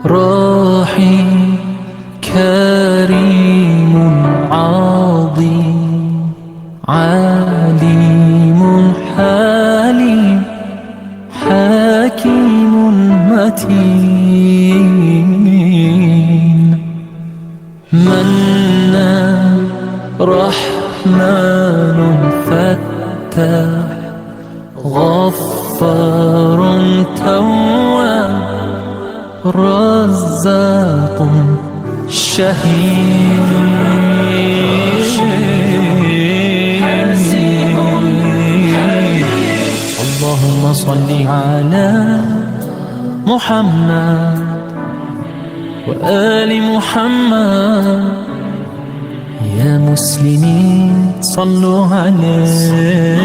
راحي كريم عظيم عليم حليم حكيم متين منان رحمن فتاح غفار تواب رزاق شهيد اللهم صل على محمد وآل محمد يا مسلمين صلوا عليه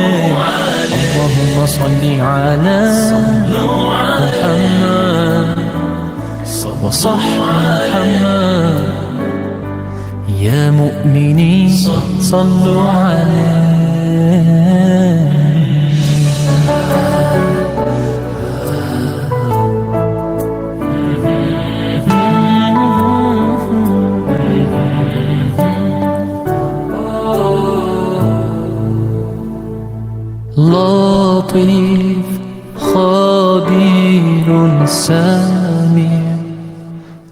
اللهم صل على محمد وصح محمد يا مؤمنين صلوا عليه لطيف خبير سامع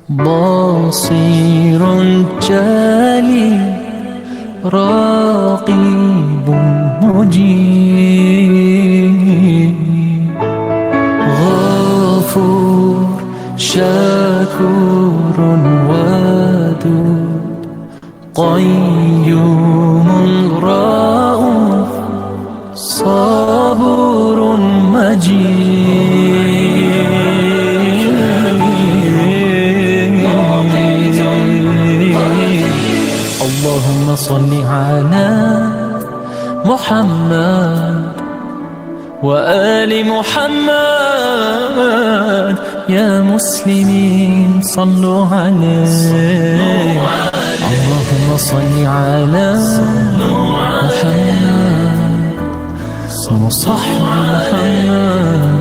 بصير جلي رقيب مجيب غفور شكور ودود قيوم رؤوف صبور مجيد اللهم صل على محمد وآل محمد يا مسلمين صلوا عليه اللهم صل على محمد وصح محمد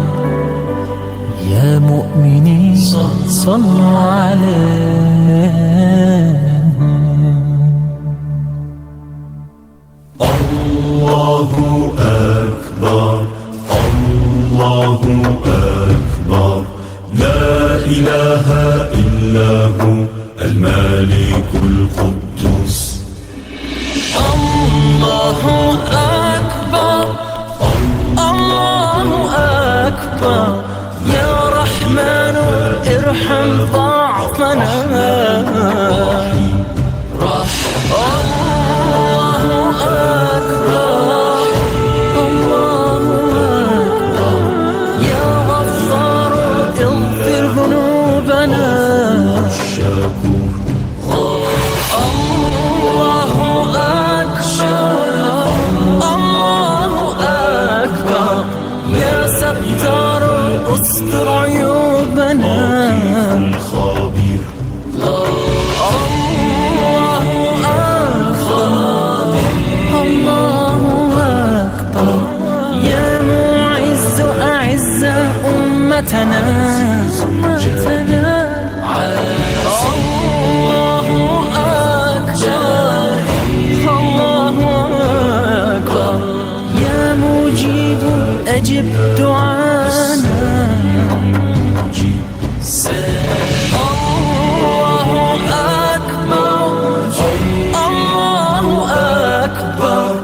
يا مؤمنين صلوا عليه الله أكبر الله أكبر لا إله إلا هو الملك القدوس الله أكبر الله أكبر يا رحمن ارحم ضعفنا الله أكبر الله أكبر يا غفار اغفر ذنوبنا الله أكبر الله أكبر يا ستار استر عيوبنا الخبير الله أكبر الله أكبر يا معز أعز أمتنا الله أكبر الله أكبر يا مجيب أجب دعانا الله أكبر الله أكبر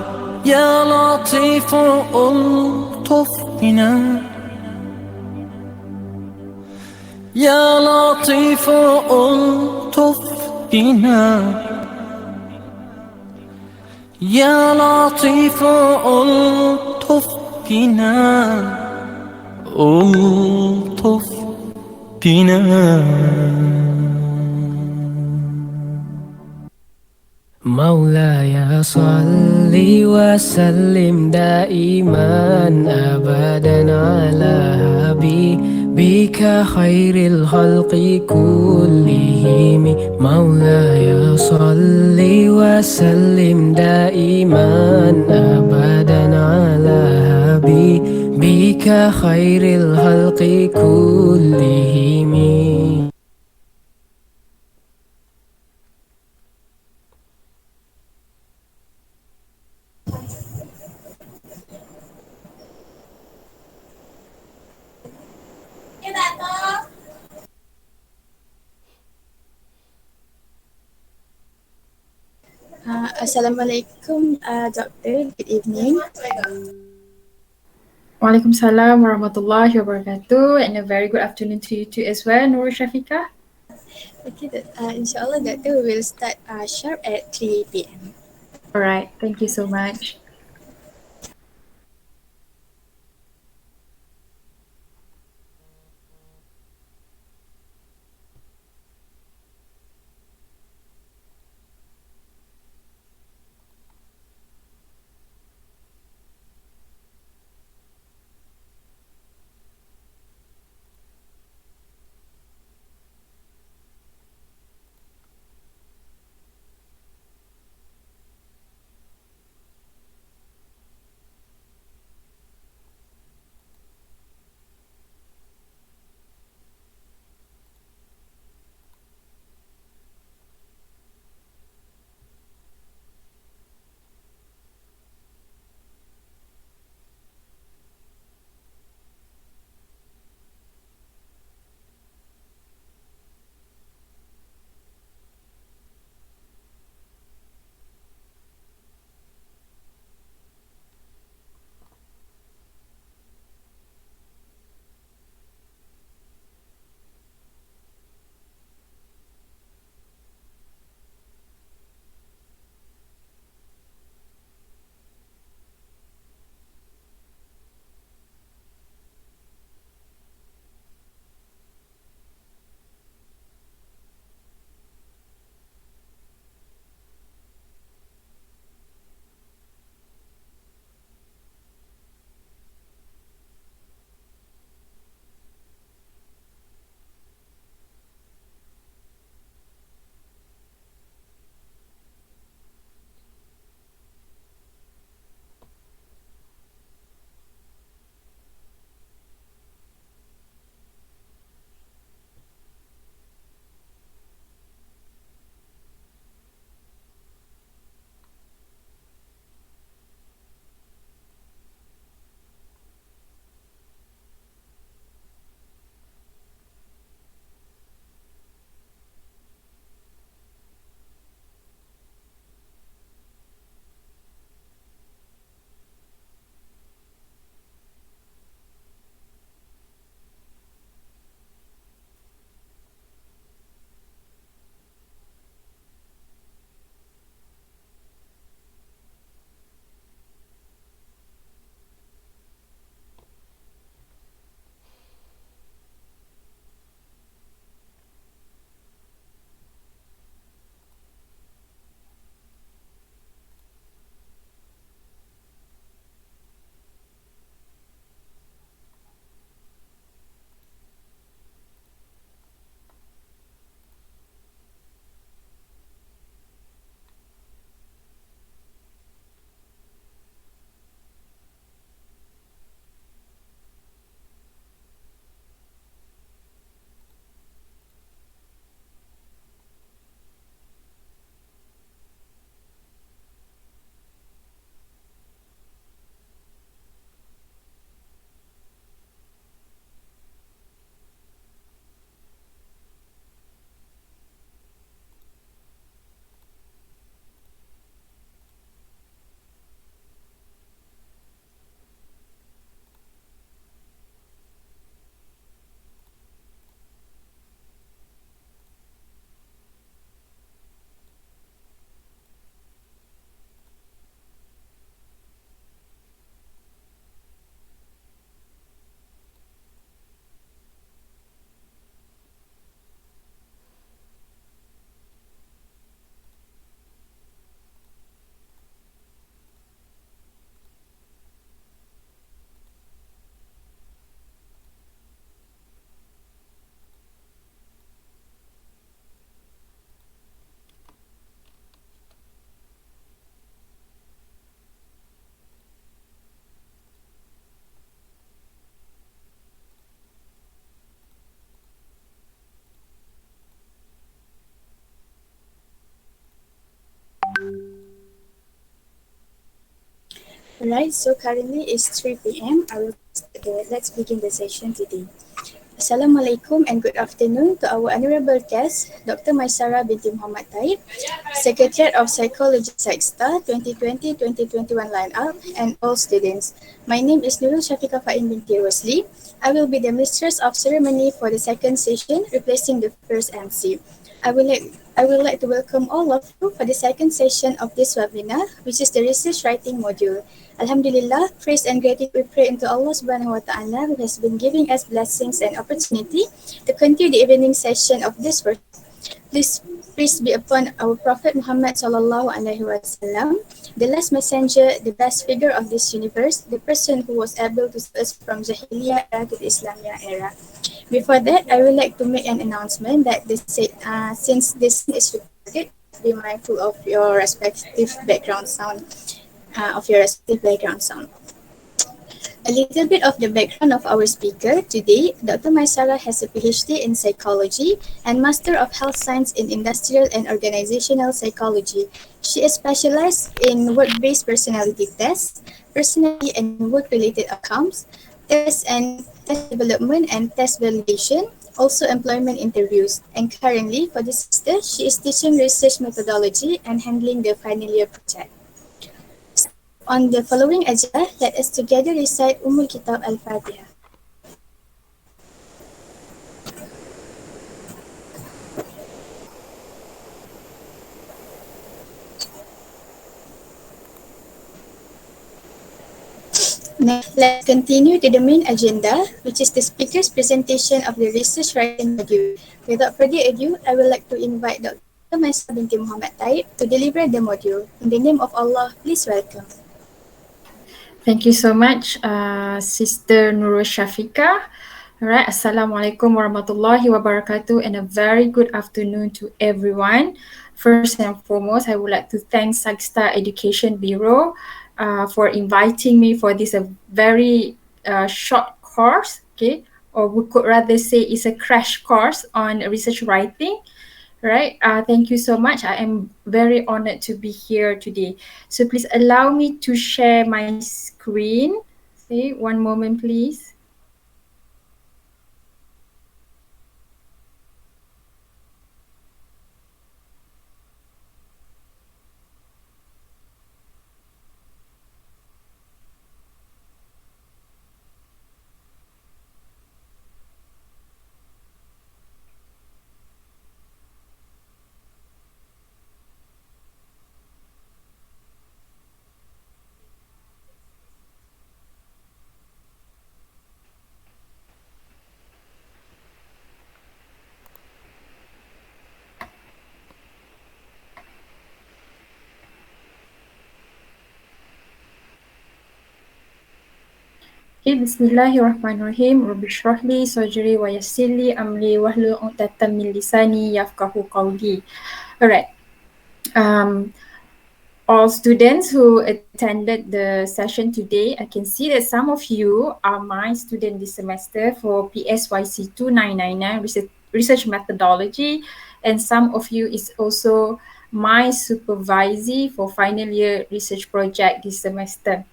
يا لطيف ألطف بنا يا لطيف ألطف بنا يا لطيف ألطف بنا ألطف بنا مولاي صل وسلم دائما أبدا على حبيبك خير الخلق كلهم مولاي صل وسلم دائما أبدا على حبيبك خير الخلق كلهم. Assalamualaikum, Doctor. Good evening. Waalaikumsalam warahmatullahi wabarakatuh, and a very good afternoon to you too as well, Nur Shafika. Okay, insyaAllah, Doctor, we will start sharp at 3 p.m. Alright, thank you so much. Alright, so currently it's 3 p.m. Let's begin the session today. Assalamualaikum and good afternoon to our honorable guest, Dr. Maisarah binti Muhammad Taib, Secretariat of Psychology PSYCSTA 2020-2021 lineup, and all students. My name is Nurul Shafiqah Fain binti Rosli. I will be the mistress of ceremony for the second session, replacing the first MC. I would like to welcome all of you for the second session of this webinar, which is the research writing module. Alhamdulillah, praise and gratitude we pray into Allah Subhanahu Wa Taala who has been giving us blessings and opportunity to continue the evening session of this work. Please be upon our Prophet Muhammad Sallallahu Alaihi Wasallam, the last messenger, the best figure of this universe, the person who was able to save us from Jahiliyyah era to the Islamic era. Before that, I would like to make an announcement that since this is recorded, be mindful of your respective background sound. A little bit of the background of our speaker today. Dr. Maisarah has a PhD in psychology and Master of Health Science in Industrial and Organizational Psychology. She is specialized in work-based personality tests, personality and work-related outcomes, test development and test validation, also employment interviews. And currently, for this semester, she is teaching research methodology and handling the final year project. On the following agenda, let us together recite Kitab Al-Fatiha. Next, let's continue to the main agenda, which is the speaker's presentation of the research writing module. Without further ado, I would like to invite Dr. Maisarah binti Muhammad Taib to deliver the module. In the name of Allah, please welcome. Thank you so much, Sister Nurul Shafiqah. Alright, Assalamualaikum warahmatullahi wabarakatuh and a very good afternoon to everyone. First and foremost, I would like to thank PSYCSTA Education Bureau for inviting me for this very short course, okay? Or we could rather say it's a crash course on research writing. Right, thank you so much. I am very honored to be here today. So please allow me to share my screen. Okay, one moment please. Bismillahirrahmanirrahim. Rabbi shrahli sadri wa yassirli amri wahlul 'uqdatam min lisani yafqahu qawli. Alright. All students who attended the session today, I can see that some of you are my student this semester for PSYC 2999 research methodology, and some of you is also my supervisee for final year research project this semester.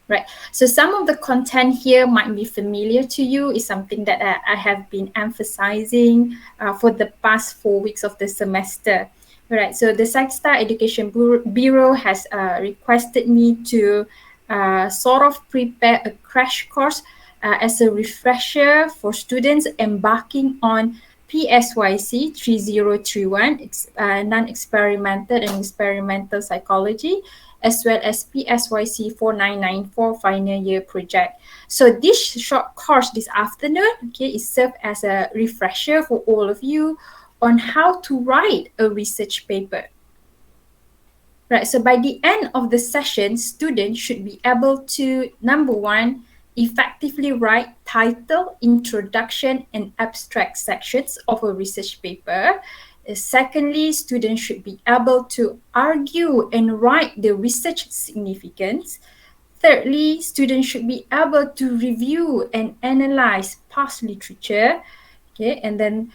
Right, so some of the content here might be familiar to you. Is something that I have been emphasizing for the past 4 weeks of the semester. Right, so the PSYCSTA Education Bureau has requested me to sort of prepare a crash course as a refresher for students embarking on PSYC 3031, non-experimental and experimental psychology, as well as PSYC 4994 final year project. So this short course this afternoon, okay, is served as a refresher for all of you on how to write a research paper. Right, so by the end of the session, students should be able to, number one, effectively write title, introduction, and abstract sections of a research paper. Secondly, students should be able to argue and write the research significance. Thirdly, students should be able to review and analyze past literature. Okay, and then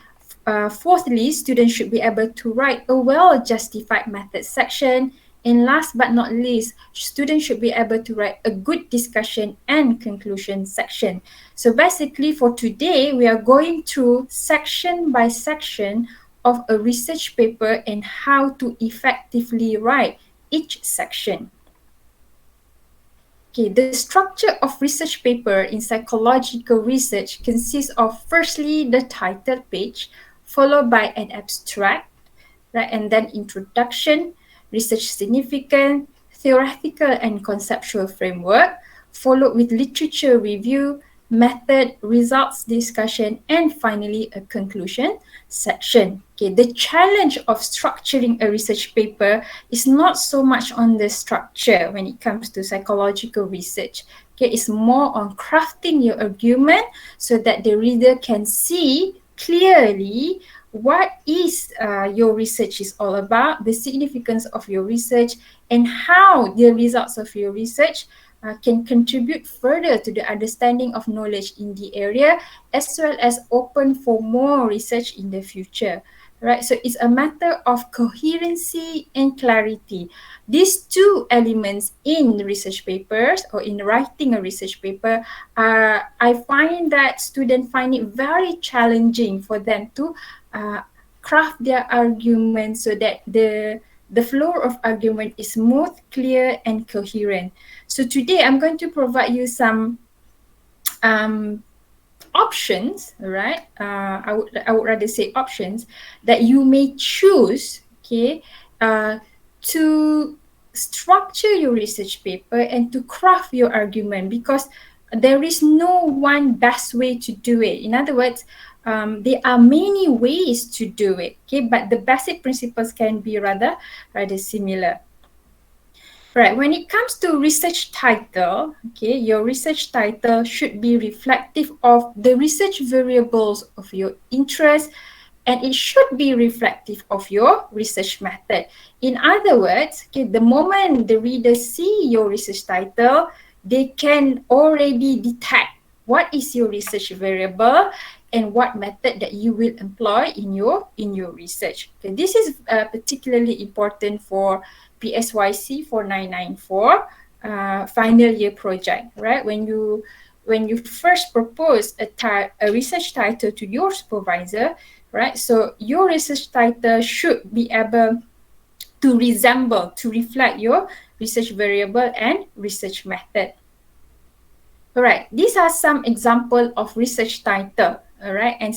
fourthly, students should be able to write a well-justified method section. And last but not least, students should be able to write a good discussion and conclusion section. So basically for today, we are going through section by section of a research paper and how to effectively write each section. Okay, the structure of research paper in psychological research consists of firstly the title page, followed by an abstract, right, and then introduction, research significance, theoretical and conceptual framework, followed with literature review, method, results discussion, and finally a conclusion section. Okay, the challenge of structuring a research paper is not so much on the structure when it comes to psychological research. Okay, it's more on crafting your argument so that the reader can see clearly what is your research is all about, the significance of your research, and how the results of your research can contribute further to the understanding of knowledge in the area, as well as open for more research in the future. Right, so it's a matter of coherency and clarity. These two elements in research papers or in writing a research paper, I find that students find it very challenging for them to craft their argument so that the flow of argument is smooth, clear, and coherent. So today I'm going to provide you some options, right? I would rather say options that you may choose, okay, to structure your research paper and to craft your argument, because there is no one best way to do it. In other words, there are many ways to do it, okay, but the basic principles can be rather similar. Right, when it comes to research title, okay, your research title should be reflective of the research variables of your interest, and it should be reflective of your research method. In other words, okay, the moment the reader see your research title, they can already detect what is your research variable and what method that you will employ in your research. Okay, this is particularly important for PSYC 4994 final year project, right? When you first propose a research title to your supervisor, right? So your research title should be able to resemble, to reflect your research variable and research method. All right, these are some example of research title. All right, and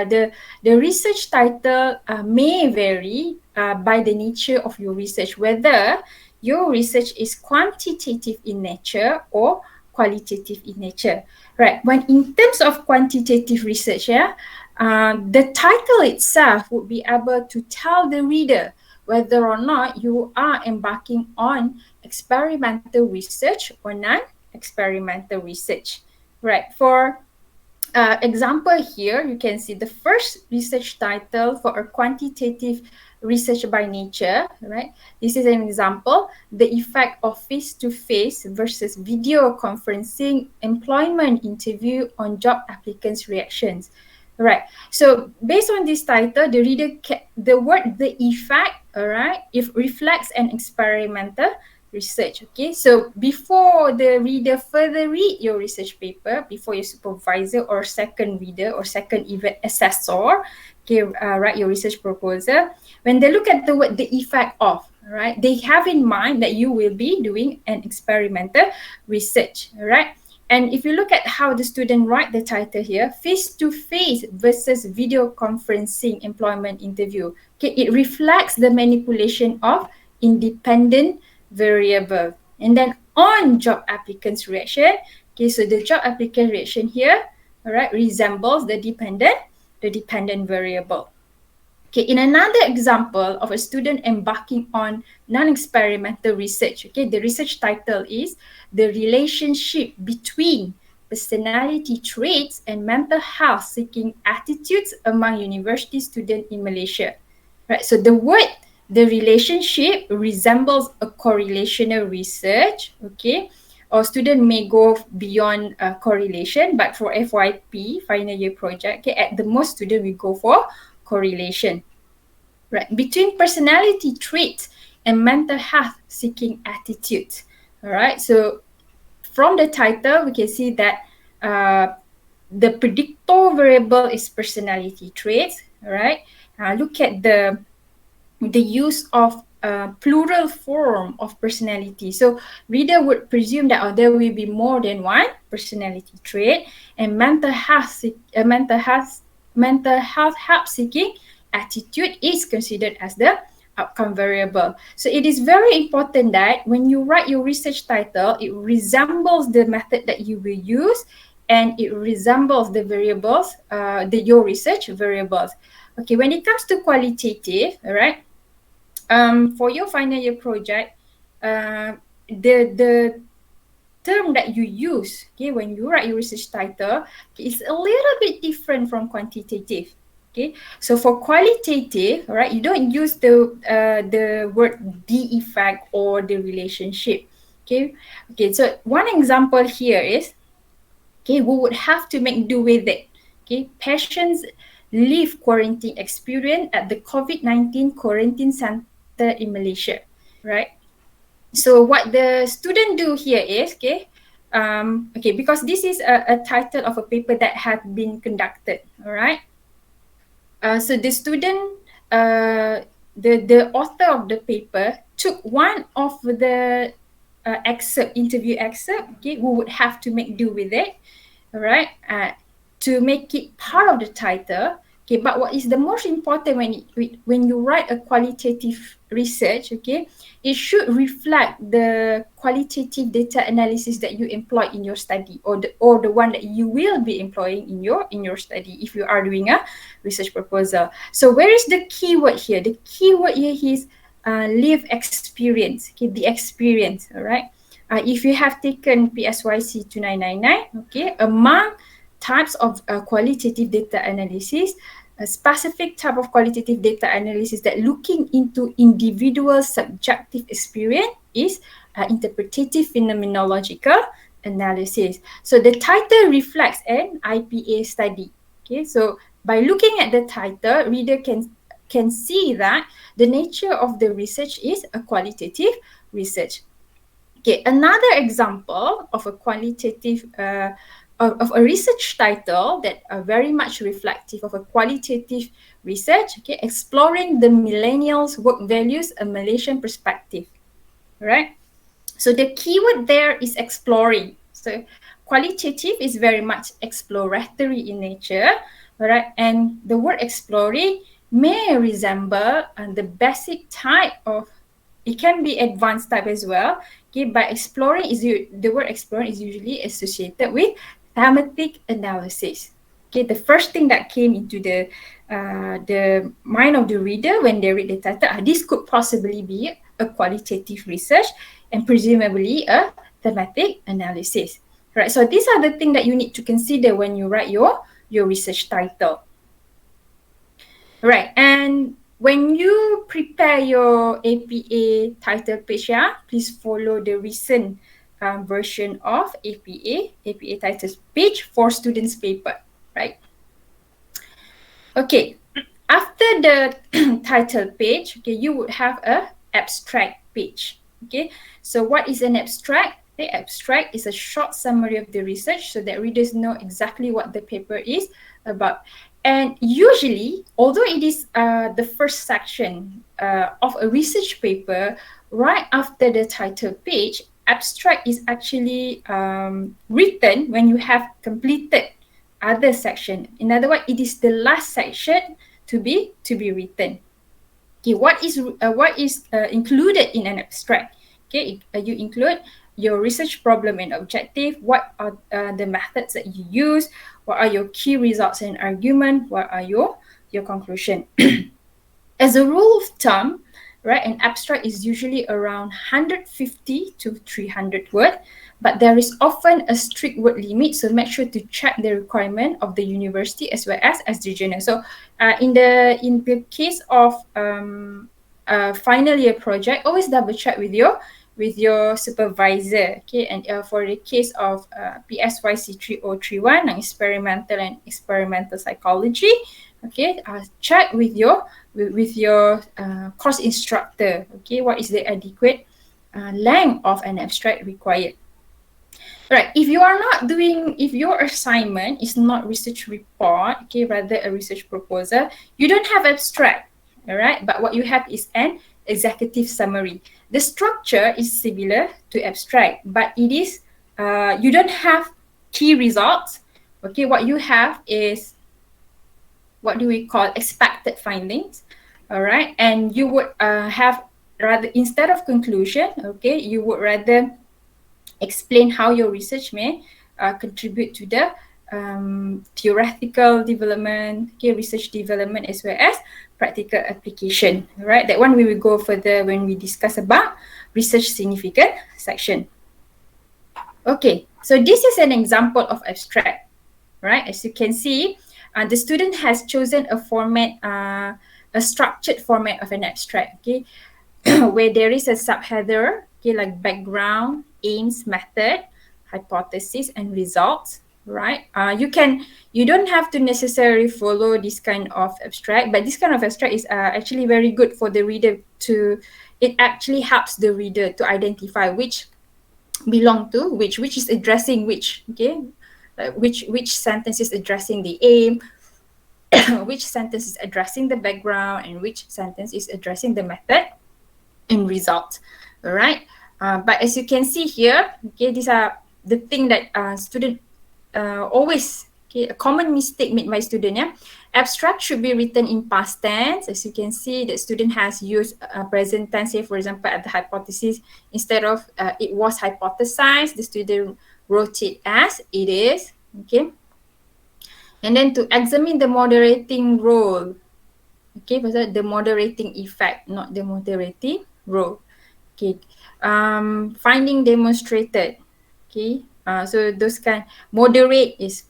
the research title may vary by the nature of your research, whether your research is quantitative in nature or qualitative in nature. Right, when in terms of quantitative research, the title itself would be able to tell the reader whether or not you are embarking on experimental research or non-experimental research. Right, for example here, you can see the first research title for a quantitative research by nature, right? This is an example, the effect of face-to-face versus video conferencing employment interview on job applicants' reactions. Right, so based on this title, the reader the word the effect, all right, it reflects an experimental research. Okay, so before the reader further read your research paper, before your supervisor or second reader or second even assessor, okay, write your research proposal, when they look at the word the effect of, right, they have in mind that you will be doing an experimental research, right? And if you look at how the student write the title here, face-to-face versus video conferencing employment interview, okay, it reflects the manipulation of independent variable. And then on job applicant's reaction, okay, so the job applicant reaction here, all right, resembles the dependent variable. Okay, in another example of a student embarking on non-experimental research, okay, the research title is The Relationship Between Personality Traits and Mental Health Seeking Attitudes Among University Students in Malaysia. Right, so the word the relationship resembles a correlational research, okay, or student may go beyond correlation, but for FYP, final year project, okay, at the most student will go for correlation. Right, between personality traits and mental health seeking attitude. All right, so from the title, we can see that the predictor variable is personality traits. All right, look at the use of plural form of personality. So reader would presume that there will be more than one personality trait, and mental health help seeking attitude is considered as the outcome variable. So it is very important that when you write your research title, it resembles the method that you will use, and it resembles the variables, your research variables. Okay, when it comes to qualitative, all right, for your final year project, the term that you use, okay, when you write your research title, is a little bit different from quantitative. Okay, so for qualitative, all right, you don't use the word the effect or the relationship. Okay, so one example here is, okay, we would have to make do with it. Okay, patients live quarantine experience at the COVID-19 quarantine center in Malaysia, right? So what the student do here is, because this is a title of a paper that had been conducted, all right? So the student, the author of the paper took one of the interview excerpt, okay, we would have to make do with it, all right, to make it part of the title. Okay, but what is the most important when you write a qualitative research, okay, it should reflect the qualitative data analysis that you employ in your study, or the one that you will be employing in your study if you are doing a research proposal. So where is the keyword here? The keyword here is live experience, okay, the experience, all right. If you have taken PSYC 2999, okay, among types of qualitative data analysis, a specific type of qualitative data analysis that looking into individual subjective experience is interpretative phenomenological analysis. So the title reflects an IPA study. Okay, so by looking at the title, reader can see that the nature of the research is a qualitative research. Okay, another example of a qualitative of a research title that are very much reflective of a qualitative research, okay, exploring the millennials' work values, a Malaysian perspective, right? So the keyword there is exploring. So qualitative is very much exploratory in nature, right? And the word exploring may resemble the basic type of, it can be advanced type as well. Okay, but exploring the word exploring is usually associated with thematic analysis. Okay, the first thing that came into the mind of the reader when they read the title, this could possibly be a qualitative research and presumably a thematic analysis. Right, so these are the things that you need to consider when you write your research title. Right, and when you prepare your APA title page, please follow the recent version of APA title page for students paper, right? Okay, after the title page, okay, you would have a abstract page. Okay, so what is an abstract? The abstract is a short summary of the research so that readers know exactly what the paper is about. And usually, although it is the first section of a research paper, right after the title page, abstract is actually written when you have completed other section. In other words, it is the last section to be written. Okay, what is included in an abstract? Okay, you include your research problem and objective, what are the methods that you use, what are your key results and argument, what are your conclusion. As a rule of thumb, right, an abstract is usually around 150 to 300 words, but there is often a strict word limit, so make sure to check the requirement of the university as well as the journal. So in the case of final year project, always double check with your supervisor, okay? And for the case of PSYC 3031, experimental and experimental psychology, okay, check with your with your course instructor. Okay, what is the adequate length of an abstract required? Right, if your assignment is not research report, okay, rather a research proposal, you don't have abstract, all right, but what you have is an executive summary. The structure is similar to abstract, but it is, you don't have key results, okay, what you have is, what do we call, expected findings, all right, and you would have, rather, instead of conclusion, okay, you would rather explain how your research may contribute to the theoretical development, okay, research development, as well as practical application. Right, that one we will go further when we discuss about research significant section. Okay, so this is an example of abstract. Right, as you can see, the student has chosen a format, a structured format of an abstract. Okay, where there is a subheader, okay, like background, aims, method, hypothesis, and results, right? You don't have to necessarily follow this kind of abstract, but this kind of abstract is actually very good for the reader it actually helps the reader to identify which belong to which is addressing which, okay? Like which sentence is addressing the aim, which sentence is addressing the background, and which sentence is addressing the method and result, all right? But as you can see here, okay, these are the thing that student always, okay, a common mistake made by student. Yeah, abstract should be written in past tense. As you can see, the student has used present tense here, for example, at the hypothesis, instead of it was hypothesized, the student wrote it as it is. Okay, and then to examine the moderating role, okay, the moderating effect, not the moderating role. Okay, finding demonstrated. Okay, so those kind, moderate is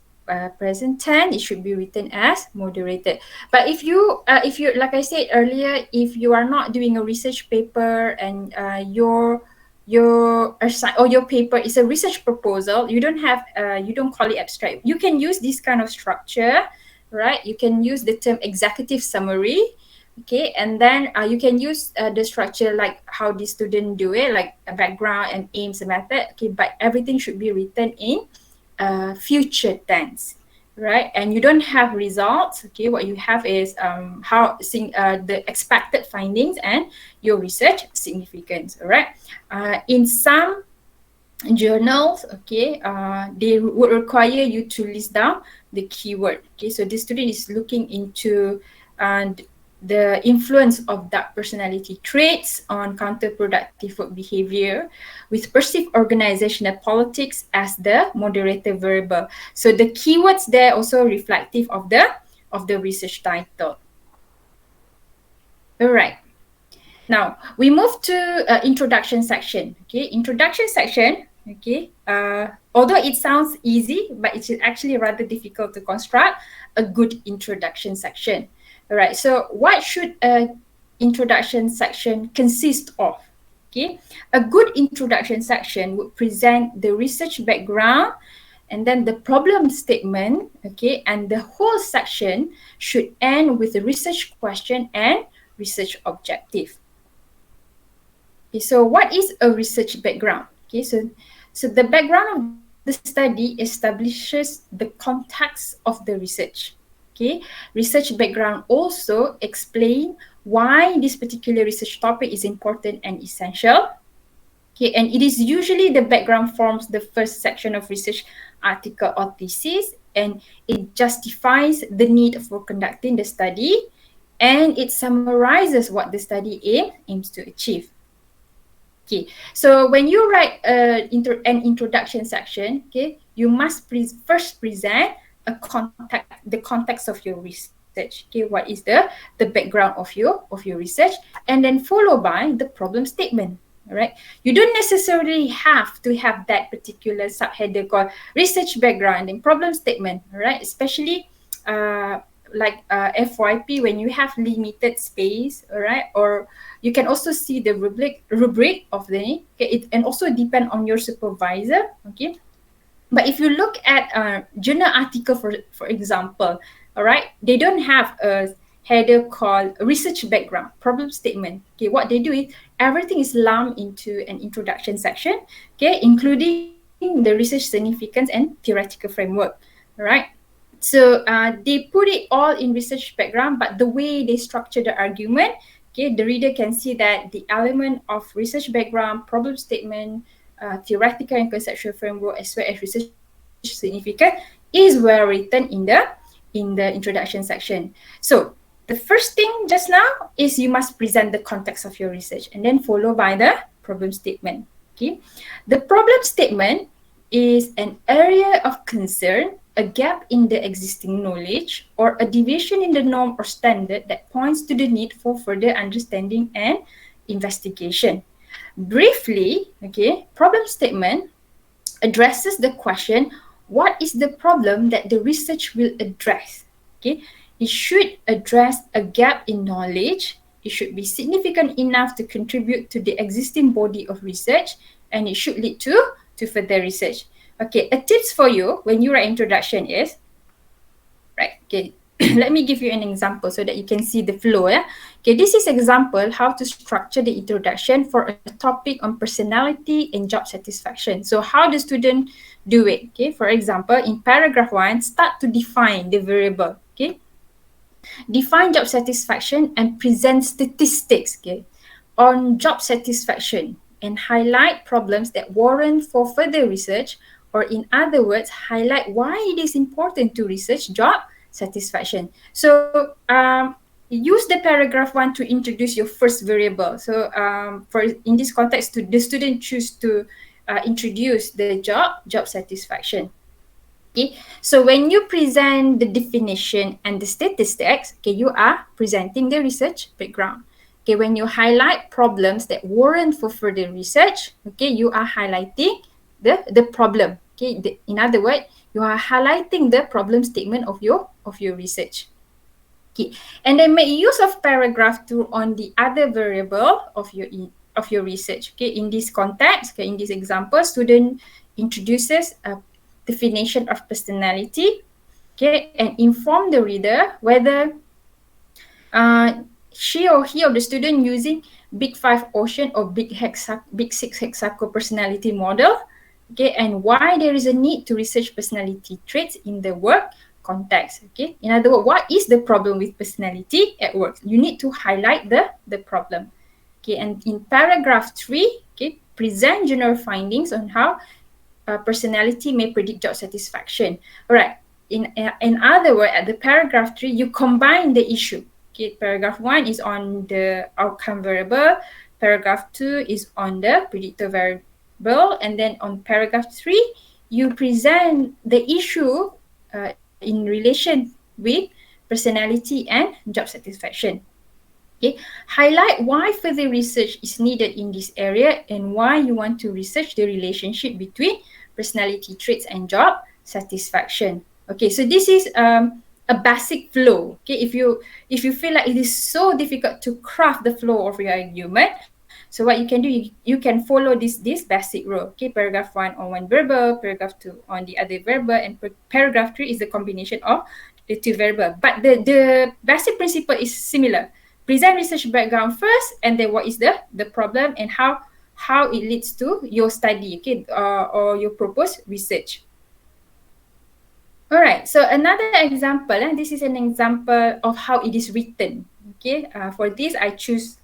present tense, it should be written as moderated. But if you like I said earlier, if you are not doing a research paper and your paper is a research proposal, you don't call it abstract. You can use this kind of structure, right? You can use the term executive summary. Okay, and then you can use the structure like how the student do it, like a background and aims and method. Okay, but everything should be written in future tense, right? And you don't have results. Okay, what you have is the expected findings and your research significance. All right. In some journals, okay, they would require you to list down the keyword. Okay, so the student is looking into the influence of dark personality traits on counterproductive work behavior, with perceived organizational politics as the moderator variable. So the keywords there also reflective of the research title. All right. Now we move to introduction section. Okay, introduction section. Okay, although it sounds easy, but it's actually rather difficult to construct a good introduction section. All right, so what should a introduction section consist of? Okay, a good introduction section would present the research background and then the problem statement, okay, and the whole section should end with a research question and research objective. Okay, so what is a research background? Okay, so the background of the study establishes the context of the research. Okay, research background also explain why this particular research topic is important and essential. Okay, and it is usually the background forms the first section of research article or thesis, and it justifies the need for conducting the study, and it summarizes what the study aims to achieve. Okay, so when you write an introduction section, okay, you must first present the context of your research. Okay, what is the background of your research, and then followed by the problem statement. All right, you don't necessarily have to have that particular subheader called research background and problem statement. All right, especially like FYP when you have limited space. All right, or you can also see the rubric of the, okay, and also depend on your supervisor. Okay. But if you look at a journal article, for example, all right, they don't have a header called research background, problem statement. Okay, what they do is everything is lumped into an introduction section, okay, including the research significance and theoretical framework. All right. So they put it all in research background, but the way they structure the argument, okay, the reader can see that the element of research background, problem statement, theoretical and conceptual framework, as well as research significance, is well written in the introduction section. So the first thing just now is you must present the context of your research, and then followed by the problem statement. Okay, the problem statement is an area of concern, a gap in the existing knowledge, or a deviation in the norm or standard that points to the need for further understanding and investigation. Briefly, okay, problem statement addresses the question, what is the problem that the research will address? Okay, it should address a gap in knowledge. It should be significant enough to contribute to the existing body of research, and it should lead to further research. Okay, a tips for you when you write introduction is, right, okay, let me give you an example so that you can see the flow. Yeah? Okay, this is example how to structure the introduction for a topic on personality and job satisfaction. So how the student do it? Okay, for example, in paragraph 1, start to define the variable. Okay, define job satisfaction and present statistics, okay, on job satisfaction, and highlight problems that warrant for further research, or in other words, highlight why it is important to research job satisfaction. So use the paragraph 1 to introduce your first variable. So for in this context, the student choose to introduce the job satisfaction. Okay, so when you present the definition and the statistics, okay, you are presenting the research background. Okay, when you highlight problems that warrant for further research, okay, you are highlighting the problem. Okay, in other words, you are highlighting the problem statement of your research. Okay, and then make use of paragraph 2 on the other variable of your research. Okay, in this context, okay, in this example, student introduces a definition of personality, okay, and inform the reader whether she or he or the student using Big 5 Ocean or Big 6 Hexaco personality model, okay, and why there is a need to research personality traits in the work context. Okay, in other words, what is the problem with personality at work? You need to highlight the problem. Okay, and in paragraph 3, okay, present general findings on how personality may predict job satisfaction. All right. In other words, at the paragraph 3, you combine the issue. Okay, paragraph 1 is on the outcome variable. Paragraph 2 is on the predictor variable, and then on paragraph 3, you present the issue in relation with personality and job satisfaction. Okay, highlight why further research is needed in this area and why you want to research the relationship between personality traits and job satisfaction. Okay, so this is a basic flow. Okay, if you feel like it is so difficult to craft the flow of your argument, so what you can do, you can follow this basic row. Okay, paragraph 1 on one verbal, paragraph 2 on the other verbal, and paragraph 3 is the combination of the two verbal. But the basic principle is similar. Present research background first, and then what is the problem and how it leads to your study, okay, or your proposed research. All right, so another example, this is an example of how it is written. Okay, for this, I choose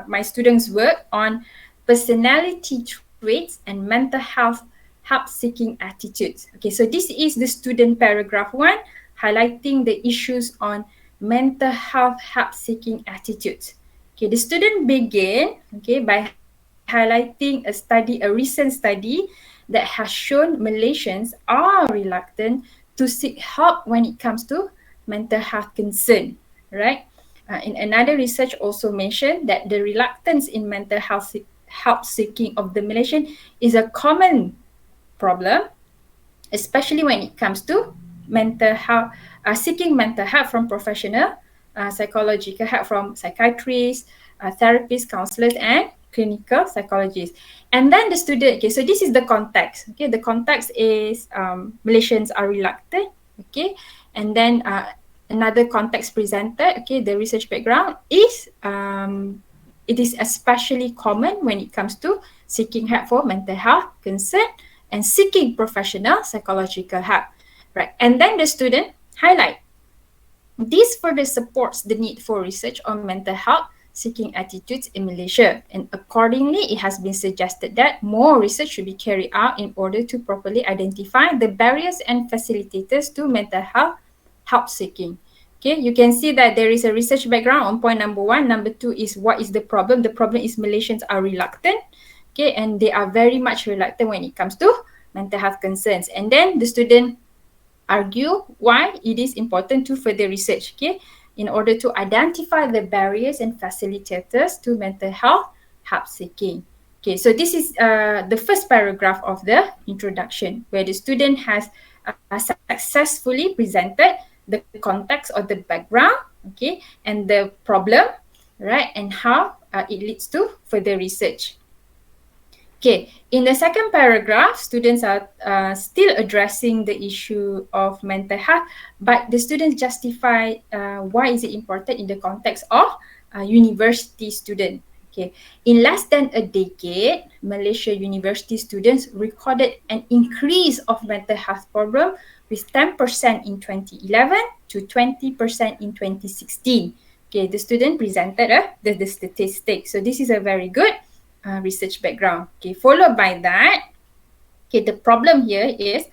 my students' work on personality traits and mental health help-seeking attitudes. Okay, so this is the student paragraph 1, highlighting the issues on mental health help-seeking attitudes. Okay, the student begin, okay, by highlighting a recent study that has shown Malaysians are reluctant to seek help when it comes to mental health concern, right? In another research also mentioned that the reluctance in mental health help seeking of the Malaysian is a common problem, especially when it comes to mental health, seeking mental help from professional psychological help from psychiatrists, therapists, counselors, and clinical psychologists. And then the student, okay, so this is the context. Okay, the context is Malaysians are reluctant. Okay, and then another context presented, okay, the research background is, it is especially common when it comes to seeking help for mental health concern and seeking professional psychological help, right? And then the student highlight, this further supports the need for research on mental health seeking attitudes in Malaysia, and accordingly, it has been suggested that more research should be carried out in order to properly identify the barriers and facilitators to mental health help seeking. Okay, you can see that there is a research background on point number 1. Number 2 is what is the problem? The problem is Malaysians are reluctant, okay, and they are very much reluctant when it comes to mental health concerns. And then the student argue why it is important to further research, okay, in order to identify the barriers and facilitators to mental health help seeking. Okay, so this is the first paragraph of the introduction, where the student has successfully presented the context or the background, okay, and the problem, right, and how it leads to further research. Okay, in the second paragraph, students are still addressing the issue of mental health, but the students justify why is it important in the context of university student. Okay, in less than a decade, Malaysia university students recorded an increase of mental health problem with 10% in 2011 to 20% in 2016. Okay, the student presented the statistics. So this is a very good research background. Okay, followed by that, okay, the problem here is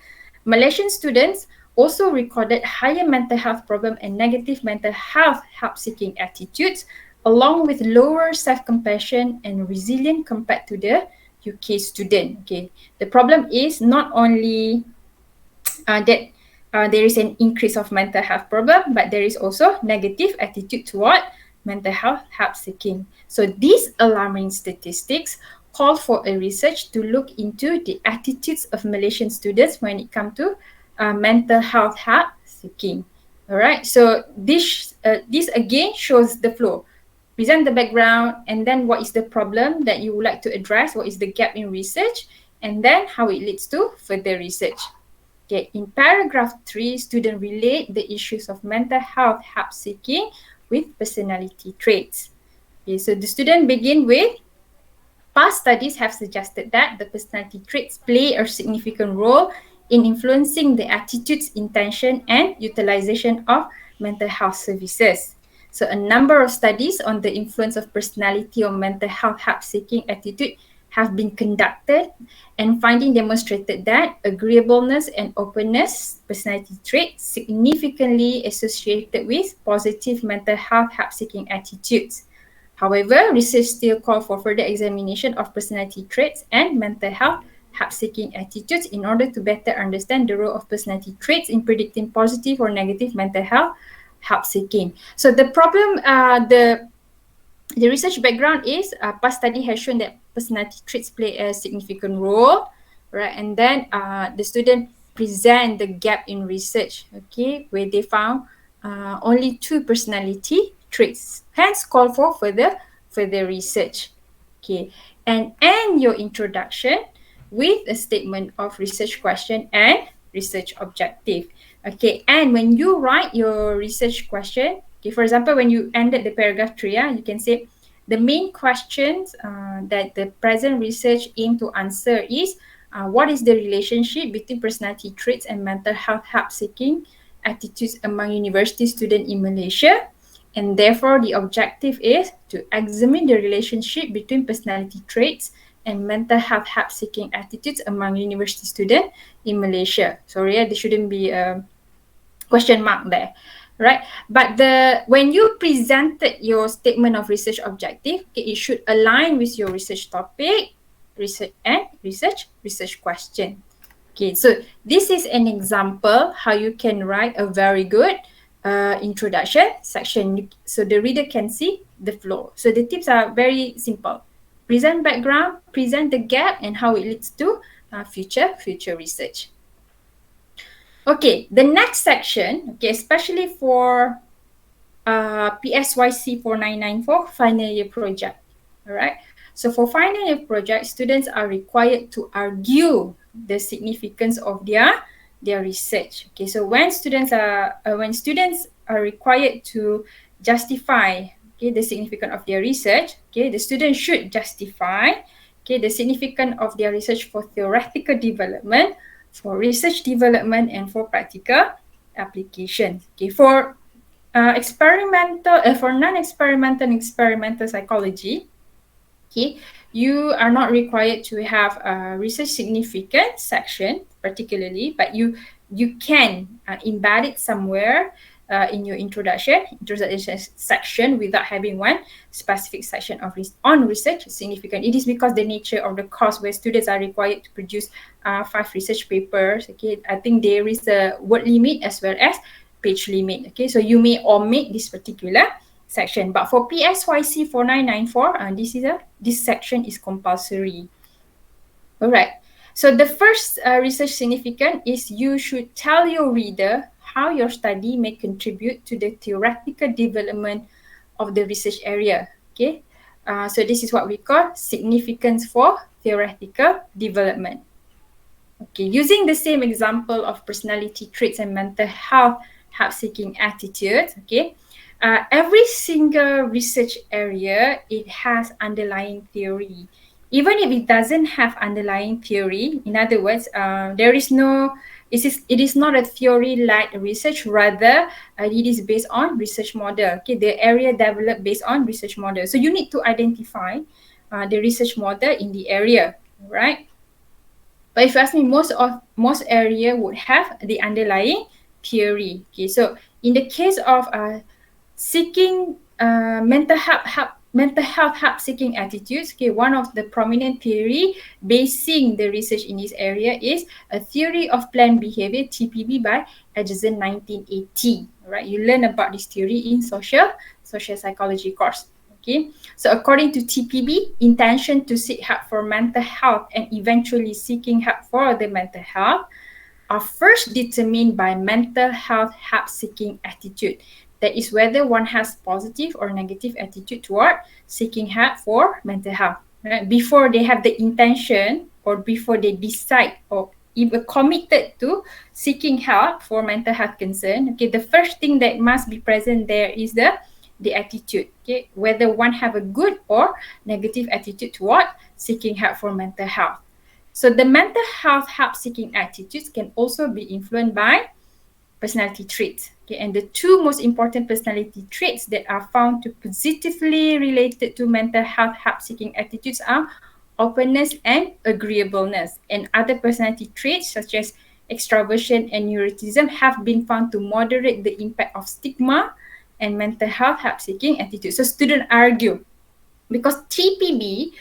Malaysian students also recorded higher mental health problem and negative mental health help-seeking attitudes, along with lower self-compassion and resilience compared to the UK student. Okay, the problem is not only that there is an increase of mental health problem, but there is also negative attitude toward mental health help-seeking. So these alarming statistics call for a research to look into the attitudes of Malaysian students when it comes to mental health help-seeking. All right, so this again shows the flow. Present the background, and then what is the problem that you would like to address, what is the gap in research, and then how it leads to further research. Okay, in paragraph 3, students relate the issues of mental health help-seeking with personality traits. Okay, so the student begin with, past studies have suggested that the personality traits play a significant role in influencing the attitudes, intention, and utilization of mental health services. So a number of studies on the influence of personality on mental health help-seeking attitude have been conducted, and finding demonstrated that agreeableness and openness personality traits significantly associated with positive mental health help-seeking attitudes. However, research still calls for further examination of personality traits and mental health help-seeking attitudes in order to better understand the role of personality traits in predicting positive or negative mental health help-seeking. So the problem, the research background is past study has shown that personality traits play a significant role, right? And then the student present the gap in research, okay, where they found only 2 personality traits, hence call for further research. Okay, and end your introduction with a statement of research question and research objective. Okay, and when you write your research question, okay, for example, when you ended the paragraph 3, you can say the main questions that the present research aim to answer is what is the relationship between personality traits and mental health help-seeking attitudes among university students in Malaysia, and therefore the objective is to examine the relationship between personality traits and mental health help-seeking attitudes among university students in Malaysia. Sorry, there shouldn't be a question mark there, right? But when you presented your statement of research objective, okay, it should align with your research topic, research question. Okay, so this is an example how you can write a very good introduction section, so the reader can see the flow. So the tips are very simple: present background, present the gap, and how it leads to future research. Okay, the next section, okay, especially for PSYC 4994 final year project. All right. So for final year project, students are required to argue the significance of their research. Okay, so when students are required to justify, okay, the significance of their research. Okay, the student should justify, okay, the significance of their research for theoretical development, for research development, and for practical application. Okay, for for non-experimental and experimental psychology, okay, you are not required to have a research significance section particularly, but you can embed it somewhere in your introduction section without having one specific section on research significant. It is because the nature of the course where students are required to produce 5 research papers. Okay, I think there is a word limit as well as page limit. Okay, so you may omit this particular section, but for PSYC 4994, this section is compulsory. All right. So the first research significant is you should tell your reader how your study may contribute to the theoretical development of the research area. Okay. So this is what we call significance for theoretical development. Okay. Using the same example of personality traits and mental health help-seeking attitudes. Okay. Every single research area, it has underlying theory. Even if it doesn't have underlying theory, in other words, it is not a theory-led research, rather it is based on research model. Okay, the area developed based on research model. So you need to identify the research model in the area, right? But if you ask me, most area would have the underlying theory. Okay, so in the case of seeking mental health help-seeking attitudes, okay, one of the prominent theory basing the research in this area is a theory of planned behavior, TPB, by Edgerton 1980. Right, you learn about this theory in social psychology course. Okay, so according to TPB, intention to seek help for mental health and eventually seeking help for the mental health are first determined by mental health help-seeking attitude. That is whether one has positive or negative attitude toward seeking help for mental health. Right? Before they have the intention or before they decide or even committed to seeking help for mental health concern, okay, the first thing that must be present there is the attitude. Okay, whether one have a good or negative attitude toward seeking help for mental health. So the mental health help-seeking attitudes can also be influenced by personality traits. Okay, and the two most important personality traits that are found to positively related to mental health help-seeking attitudes are openness and agreeableness. And other personality traits such as extroversion and neuroticism have been found to moderate the impact of stigma and mental health help-seeking attitudes. So students argue because TPB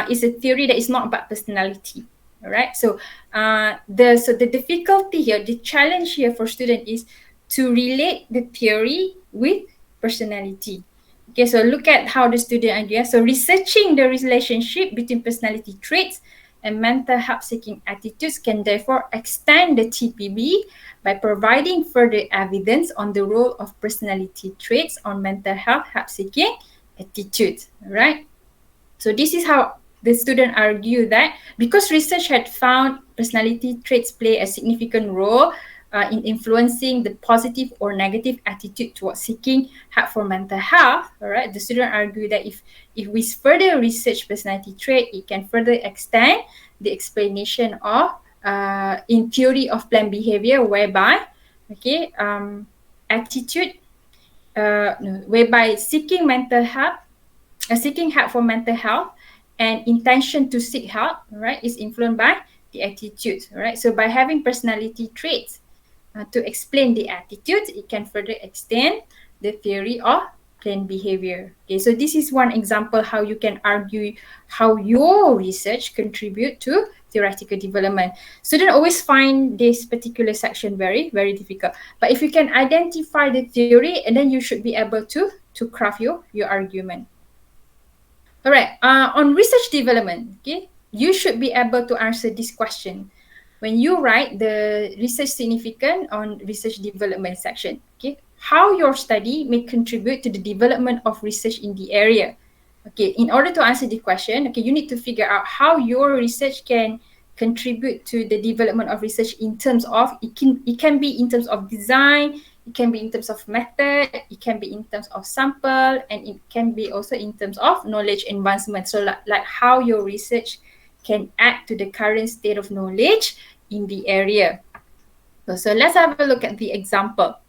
is a theory that is not about personality. All right. So the difficulty here, the challenge here for students is to relate the theory with personality. Okay, so look at how the student idea. So researching the relationship between personality traits and mental help-seeking attitudes can therefore extend the TPB by providing further evidence on the role of personality traits on mental health help-seeking attitudes. Right. So this is how the student argue that because research had found personality traits play a significant role in influencing the positive or negative attitude towards seeking help for mental health, all right, the student argue that if we further research personality trait, it can further extend the explanation of in theory of planned behavior, whereby, okay, whereby seeking help for mental health and intention to seek help, right, is influenced by the attitude, right? So by having personality traits to explain the attitude, it can further extend the theory of planned behavior. Okay, so this is one example how you can argue how your research contribute to theoretical development. Students always find this particular section very, very difficult. But if you can identify the theory, and then you should be able to craft your argument. All right, on research development, okay, you should be able to answer this question when you write the research significant on research development section. Okay, how your study may contribute to the development of research in the area. Okay, in order to answer the question, okay, you need to figure out how your research can contribute to the development of research in terms of, it can be in terms of design, It can be in terms of method, it can be in terms of sample, and it can be also in terms of knowledge advancement. So like how your research can add to the current state of knowledge in the area. So let's have a look at the example.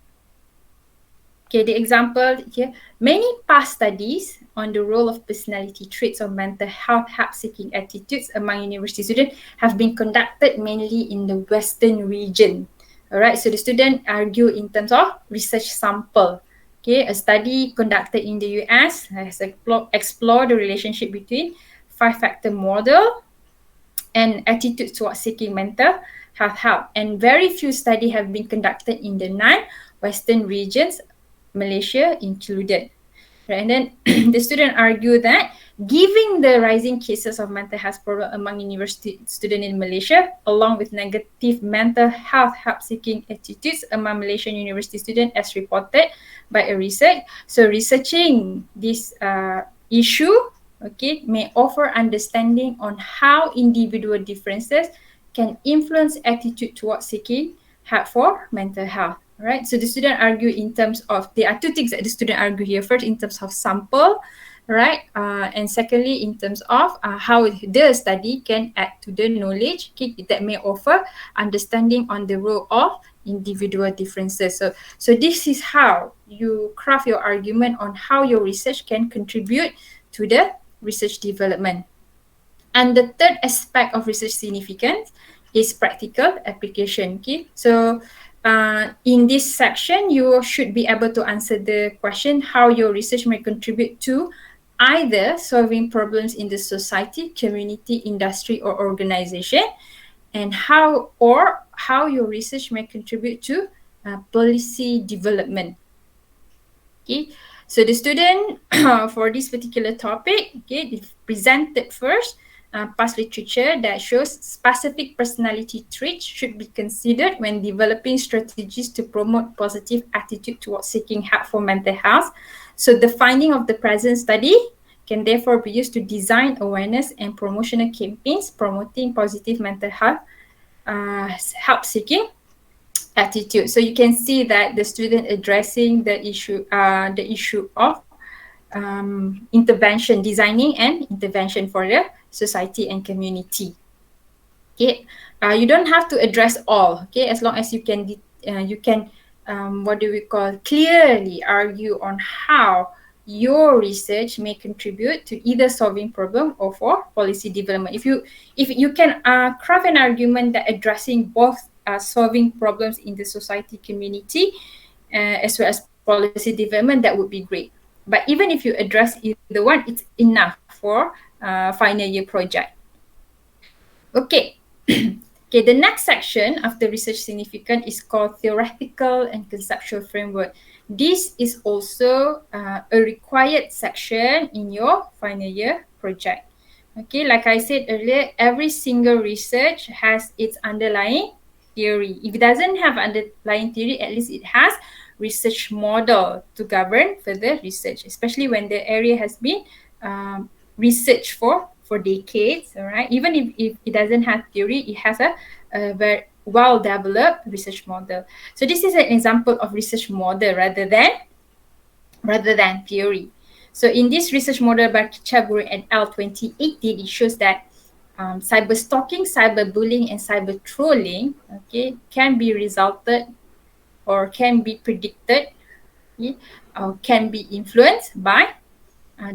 Okay, the example here. Many past studies on the role of personality traits or mental health help-seeking attitudes among university students have been conducted mainly in the Western region. Alright, so the student argue in terms of research sample. Okay, a study conducted in the US has explored the relationship between 5-factor model and attitudes towards seeking mental health help. And very few studies have been conducted in the non-Western regions, Malaysia included. Right? And then the student argued that given the rising cases of mental health problem among university students in Malaysia, along with negative mental health help-seeking attitudes among Malaysian university students as reported by a research. So researching this issue, okay, may offer understanding on how individual differences can influence attitude towards seeking help for mental health. Right, so the student argue in terms of, there are two things that the student argue here. First, in terms of sample, right, and secondly, in terms of how the study can add to the knowledge, okay, that may offer understanding on the role of individual differences. So this is how you craft your argument on how your research can contribute to the research development. And the third aspect of research significance is practical application. Okay, so in this section, you should be able to answer the question how your research may contribute to either solving problems in the society, community, industry, or organization, and how your research may contribute to policy development. Okay, so the student for this particular topic, okay, they presented first past literature that shows specific personality traits should be considered when developing strategies to promote positive attitude towards seeking help for mental health. So the finding of the present study can therefore be used to design awareness and promotional campaigns promoting positive mental health help-seeking attitude. So you can see that the student addressing the issue of intervention, designing and intervention for the society and community. Okay, you don't have to address all. Okay, as long as you can clearly argue on how your research may contribute to either solving problem or for policy development. If you can craft an argument that addressing both solving problems in the society, community, as well as policy development, that would be great. But even if you address either one, it's enough for final year project. Okay. Okay, the next section of the research significance is called theoretical and conceptual framework. This is also a required section in your final year project. Okay, like I said earlier, every single research has its underlying theory. If it doesn't have underlying theory, at least it has research model to govern further research, especially when the area has been researched for decades. All right, even if it doesn't have theory, it has a very well developed research model. So this is an example of research model rather than theory. So in this research model by Chaburi et al. 2018, it shows that cyber stalking, cyberbullying, and cyber trolling, okay, can be resulted or can be predicted, okay, or can be influenced by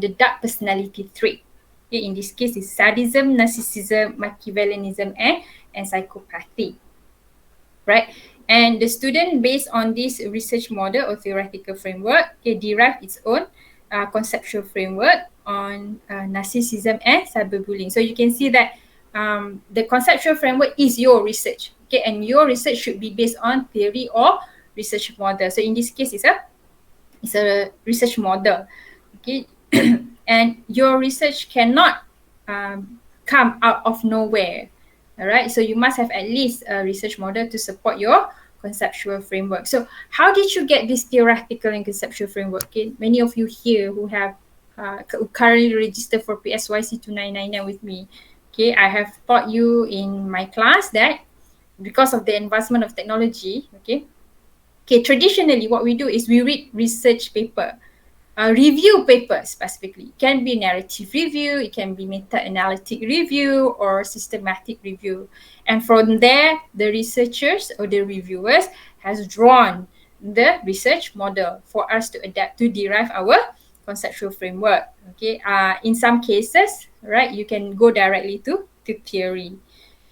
the dark personality trait. Okay, in this case, it's sadism, narcissism, Machiavellianism, and psychopathy. Right? And the student, based on this research model or theoretical framework, derived its own conceptual framework on narcissism and cyberbullying. So you can see that the conceptual framework is your research, okay, and your research should be based on theory or research model. So in this case, it's a research model, okay. And your research cannot come out of nowhere. All right, so you must have at least a research model to support your conceptual framework. So how did you get this theoretical and conceptual framework? Okay, many of you here who have currently registered for PSYC 2999 with me, okay, I have taught you in my class that because of the advancement of technology, okay, Okay, traditionally what we do is we read research paper, review paper specifically. It can be narrative review, it can be meta-analytic review or systematic review. And from there, the researchers or the reviewers has drawn the research model for us to adapt to derive our conceptual framework. Okay, in some cases, right, you can go directly to theory.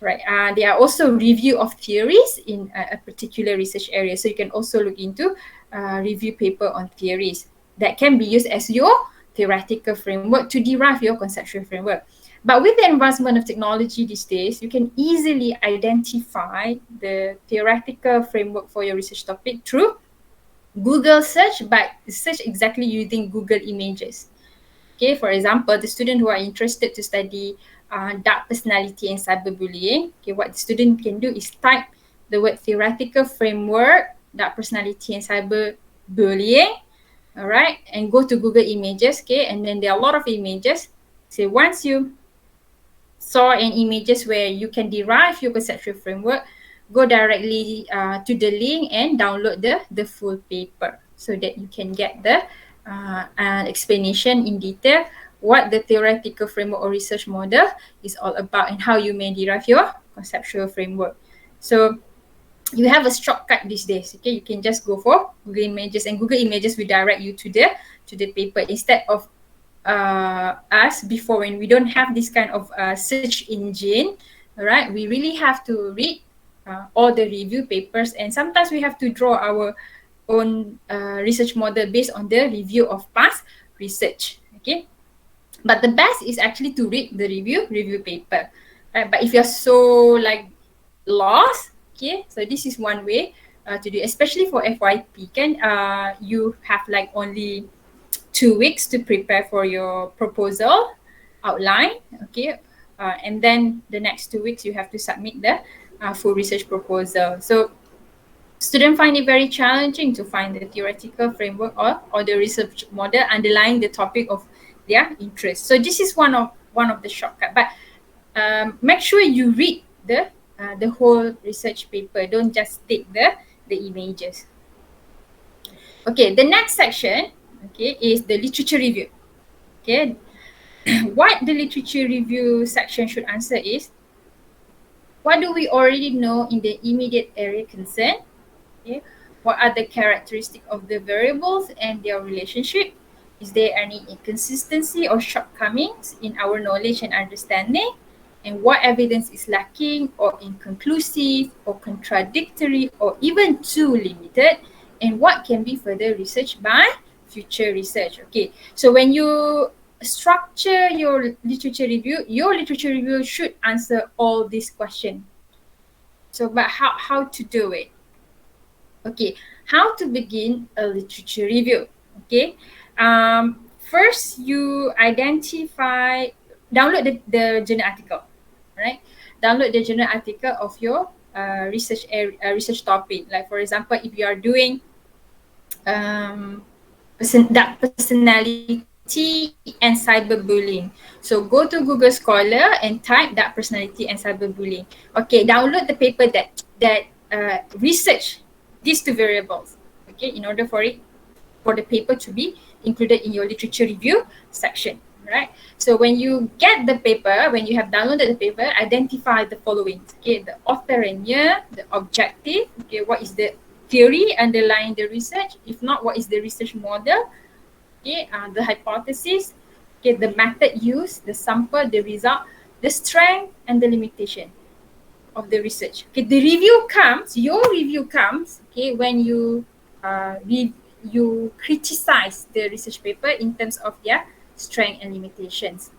Right. There are also review of theories in a particular research area. So you can also look into review paper on theories that can be used as your theoretical framework to derive your conceptual framework. But with the advancement of technology these days, you can easily identify the theoretical framework for your research topic through Google search, but search exactly using Google images. Okay, for example, the student who are interested to study dark personality and cyberbullying, okay, what the student can do is type the word theoretical framework, dark personality and cyberbullying, all right, and go to Google Images, okay, and then there are a lot of images. So once you saw an images where you can derive your conceptual framework, go directly to the link and download the full paper so that you can get the explanation in detail what the theoretical framework or research model is all about and how you may derive your conceptual framework. So you have a shortcut these days. Okay, you can just go for Google Images, and Google Images will direct you to the paper instead of us before, when we don't have this kind of search engine. All right, we really have to read all the review papers, and sometimes we have to draw our own research model based on the review of past research. Okay, but the best is actually to read the review paper. Right? But if you're so like lost, okay, so this is one way to do, especially for FYP. Can you have like only 2 weeks to prepare for your proposal outline, okay, and then the next 2 weeks you have to submit the full research proposal. So students find it very challenging to find the theoretical framework or the research model underlying the topic of their interest. So this is one of the shortcut, but make sure you read the whole research paper. Don't just take the images. Okay, the next section, okay, is the literature review. Okay, what the literature review section should answer is, what do we already know in the immediate area concerned? Okay, what are the characteristics of the variables and their relationship? Is there any inconsistency or shortcomings in our knowledge and understanding? And what evidence is lacking or inconclusive or contradictory or even too limited? And what can be further researched by future research? Okay, so when you structure your literature review should answer all these questions. So, but how to do it? Okay, how to begin a literature review? Okay, first you download the journal article, right? Download the journal article of your research topic. Like for example, if you are doing dark personality and cyberbullying, so go to Google Scholar and type dark personality and cyberbullying. Okay, download the paper that research these two variables. Okay, in order for the paper to be included in your literature review section. Right. So when you get the paper, when you have downloaded the paper, identify the following. Okay, the author and year, the objective. Okay, what is the theory underlying the research? If not, what is the research model? Okay, the hypothesis. Okay, the method used, the sample, the result, the strength and the limitation of the research. Okay, the review comes. Your review comes. Okay, when you you criticize the research paper in terms of their strength and limitations.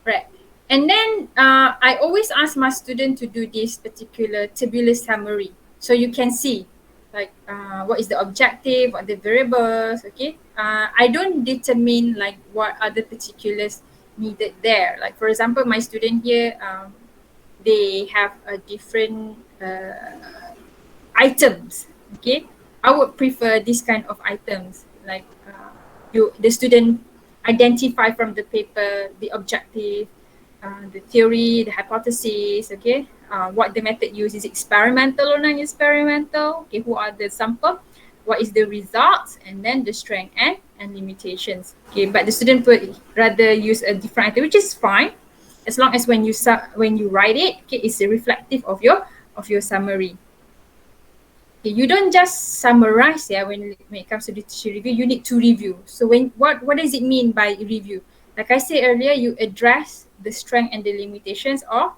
Right. And then I always ask my student to do this particular tabular summary. So you can see like what is the objective, what are the variables, okay. I don't determine like what are the particulars needed there. Like for example, my student here, they have a different items, okay. I would prefer this kind of items, like the student identify from the paper the objective, the theory, the hypothesis, okay, what the method used is experimental or non-experimental. Okay, who are the sample? What is the results? And then the strength and limitations. Okay, but the student would rather use a different item, which is fine, as long as when you write it, okay, it's reflective of your summary. Okay, you don't just summarize, yeah, when it comes to literature review, you need to review. So what does it mean by review? Like I said earlier, you address the strength and the limitations of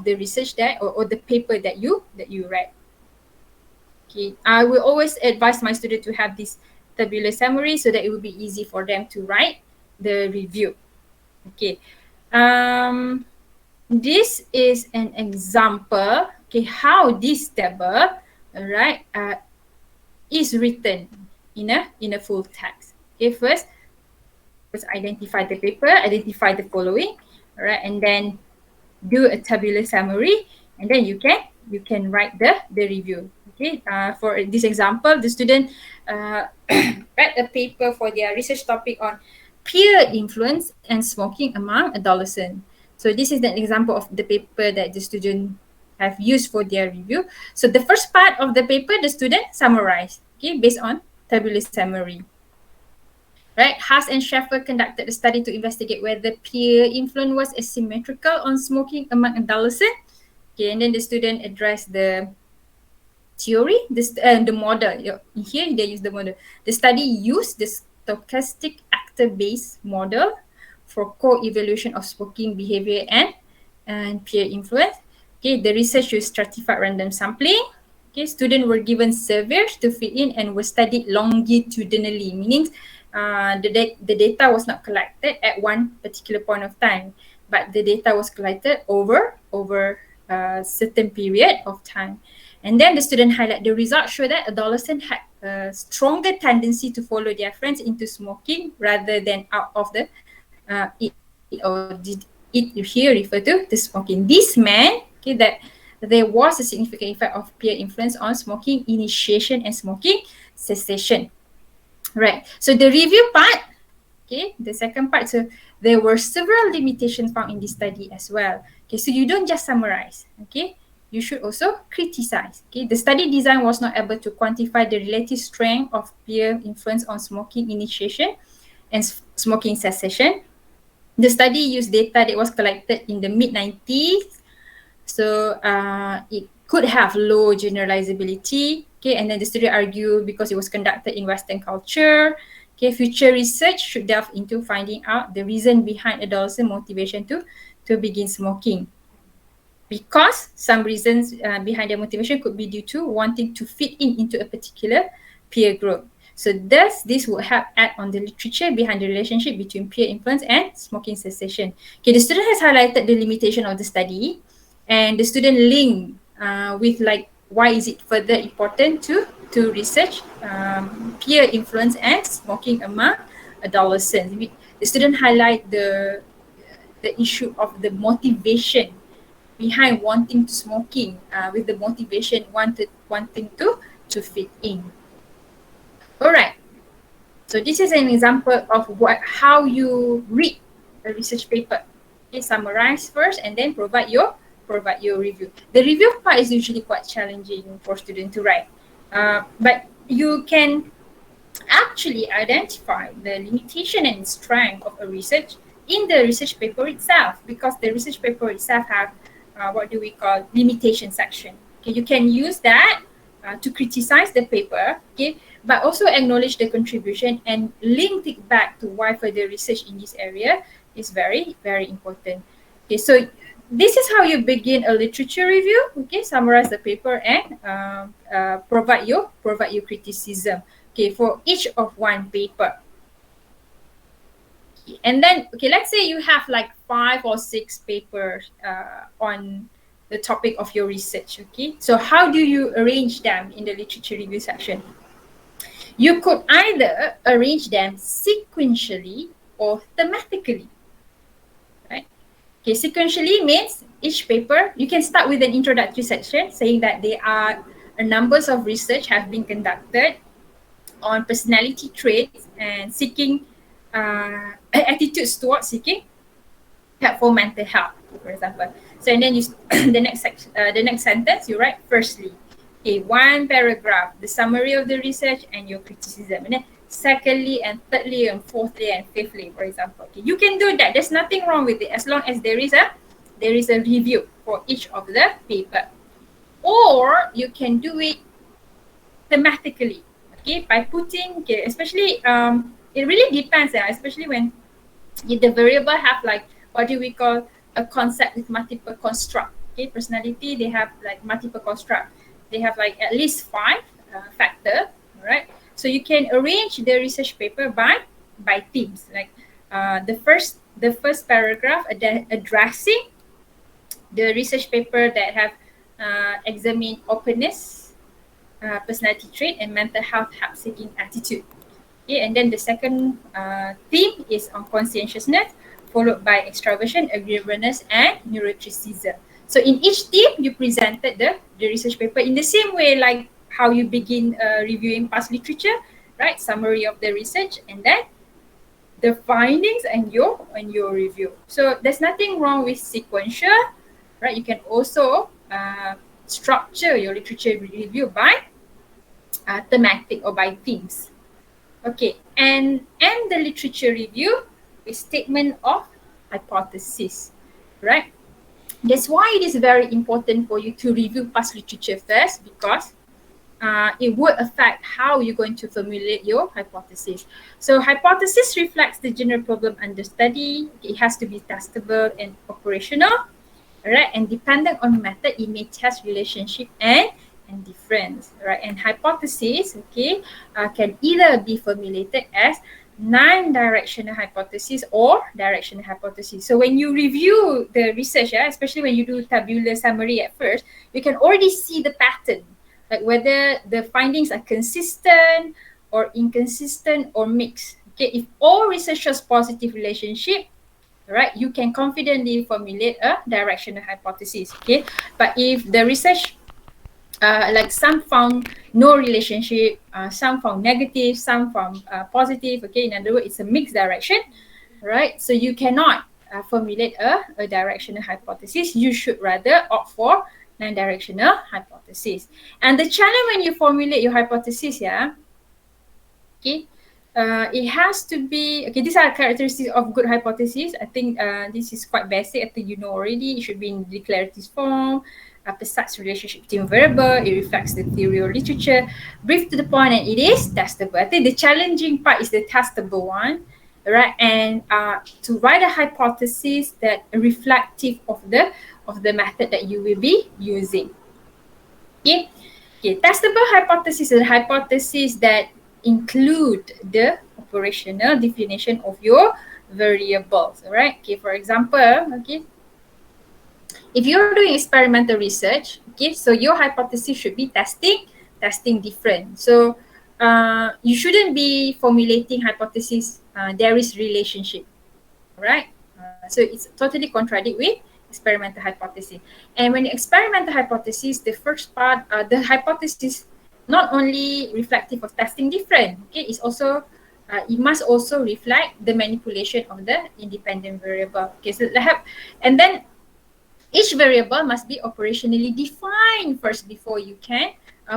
the research that or the paper that you read. Okay, I will always advise my student to have this tabular summary so that it will be easy for them to write the review. Okay, this is an example, okay, how this table, alright, is written in a full text. Okay, first identify the paper, identify the following, alright, and then do a tabular summary, and then you can write the review. Okay, for this example, the student read a paper for their research topic on peer influence and smoking among adolescents. So this is an example of the paper that the student have used for their review. So the first part of the paper, the student summarized, okay, based on tabular summary. Right, Haas and Schaeffer conducted a study to investigate whether peer influence was asymmetrical on smoking among adolescents. Okay, and then the student addressed the theory, the model. Here they use the model. The study used the stochastic actor-based model for co-evaluation of smoking behavior and peer influence. Okay, the research used stratified random sampling. Okay, students were given surveys to fill in and were studied longitudinally, meaning the data was not collected at one particular point of time, but the data was collected over a certain period of time. And then the student highlight the results show that adolescents had a stronger tendency to follow their friends into smoking rather than out of the it here refer to the smoking. This meant, okay, that there was a significant effect of peer influence on smoking initiation and smoking cessation. Right. So the review part, okay, the second part. So there were several limitations found in this study as well. Okay, so you don't just summarize. Okay, you should also criticize. Okay, the study design was not able to quantify the relative strength of peer influence on smoking initiation and smoking cessation. The study used data that was collected in the mid-90s, so it could have low generalizability. Okay, and then the student argued because it was conducted in Western culture. Okay, future research should delve into finding out the reason behind adolescent motivation to begin smoking. Because some reasons behind their motivation could be due to wanting to fit into a particular peer group. So thus, this would help add on the literature behind the relationship between peer influence and smoking cessation. Okay, the student has highlighted the limitation of the study, and the student linked with like why is it further important to research peer influence and smoking among adolescents. The student highlight the issue of the motivation behind wanting to smoking with the motivation wanting to fit in. All right. So this is an example of how you read a research paper. Okay, summarize first and then provide your review. The review part is usually quite challenging for students to write, but you can actually identify the limitation and strength of a research in the research paper itself, because the research paper itself have what do we call limitation section. Okay, you can use that to criticize the paper, okay, but also acknowledge the contribution and link it back to why further research in this area is very, very important. Okay, so this is how you begin a literature review. Okay, summarize the paper and provide your criticism. Okay, for each of one paper. Okay, and then let's say you have like 5 or 6 papers on the topic of your research. Okay, so how do you arrange them in the literature review section? You could either arrange them sequentially or thematically. Right? Okay, sequentially means each paper, you can start with an introductory section saying that there are a numbers of research have been conducted on personality traits and seeking attitudes towards seeking help for mental health. for example. So and then you the next sentence you write firstly. Okay, one paragraph, the summary of the research and your criticism. And then secondly and thirdly and fourthly and fifthly, for example. Okay, you can do that. There's nothing wrong with it as long as there is a review for each of the paper. Or you can do it thematically. Okay, by putting, okay, especially it really depends, especially when the variable have like what do we call a concept with multiple construct. Okay, personality, they have like multiple construct. They have like at least 5 factor, right? So you can arrange the research paper by themes. Like the first paragraph addressing the research paper that have examined openness, personality trait, and mental health help-seeking attitude. Okay, and then the second theme is on conscientiousness, followed by extraversion, agreeableness, and neuroticism. So in each theme, you presented the research paper in the same way like how you begin reviewing past literature, right? Summary of the research, and then the findings and your review. So there's nothing wrong with sequential, right? You can also structure your literature review by thematic or by themes. Okay, and the literature review is statement of hypothesis, right? That's why it is very important for you to review past literature first, because it would affect how you're going to formulate your hypothesis. So hypothesis reflects the general problem under study. It has to be testable and operational, right? And depending on method, it may test relationship and difference, right? And hypothesis, okay, can either be formulated as non-directional hypothesis or directional hypothesis. So when you review the research, especially when you do tabular summary at first, you can already see the pattern, like whether the findings are consistent or inconsistent or mixed. Okay, if all research shows positive relationship, right, you can confidently formulate a directional hypothesis. Okay, but if the research like some found no relationship, some found negative, some found positive. Okay, in other words, it's a mixed direction, right? So you cannot formulate a directional hypothesis. You should rather opt for non-directional hypothesis. And the challenge when you formulate your hypothesis, okay, it has to be, okay, these are characteristics of good hypothesis. I think this is quite basic. I think you know already. It should be in declarative form. Precise relationship between variable, it reflects the theory or literature, brief to the point, and it is testable. I think the challenging part is the testable one, right? And to write a hypothesis that reflective of the method that you will be using. Okay, testable hypothesis is a hypothesis that include the operational definition of your variables, right? Okay, for example, okay, if you're doing experimental research, okay, so your hypothesis should be testing different. So you shouldn't be formulating hypothesis there is relationship, right? So it's totally contradict with experimental hypothesis. And when experimental hypothesis, the first part, the hypothesis not only reflective of testing different, okay, it's also it must also reflect the manipulation of the independent variable. Okay, so and then each variable must be operationally defined first before you can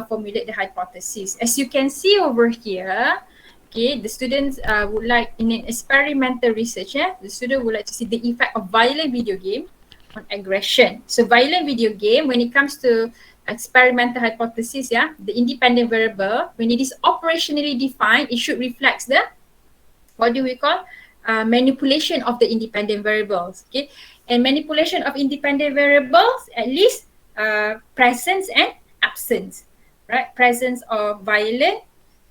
formulate the hypothesis. As you can see over here, okay, the students would like, in an experimental research, the student would like to see the effect of violent video game on aggression. So violent video game, when it comes to experimental hypothesis, the independent variable, when it is operationally defined, it should reflect the, what do we call, manipulation of the independent variables. Okay, and manipulation of independent variables, at least presence and absence, right? Presence of violence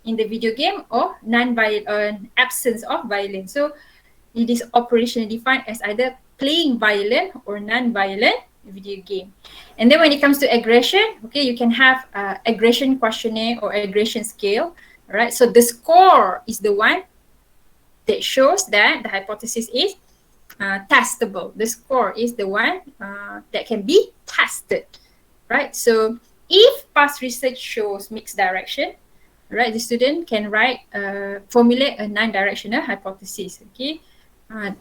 in the video game or non-violent, absence of violence. So it is operationally defined as either playing violent or non-violent video game. And then when it comes to aggression, okay, you can have aggression questionnaire or aggression scale, right? So the score is the one that shows that the hypothesis is testable. The score is the one that can be tested, right? So if past research shows mixed direction, right, the student can write, formulate a non-directional hypothesis, okay,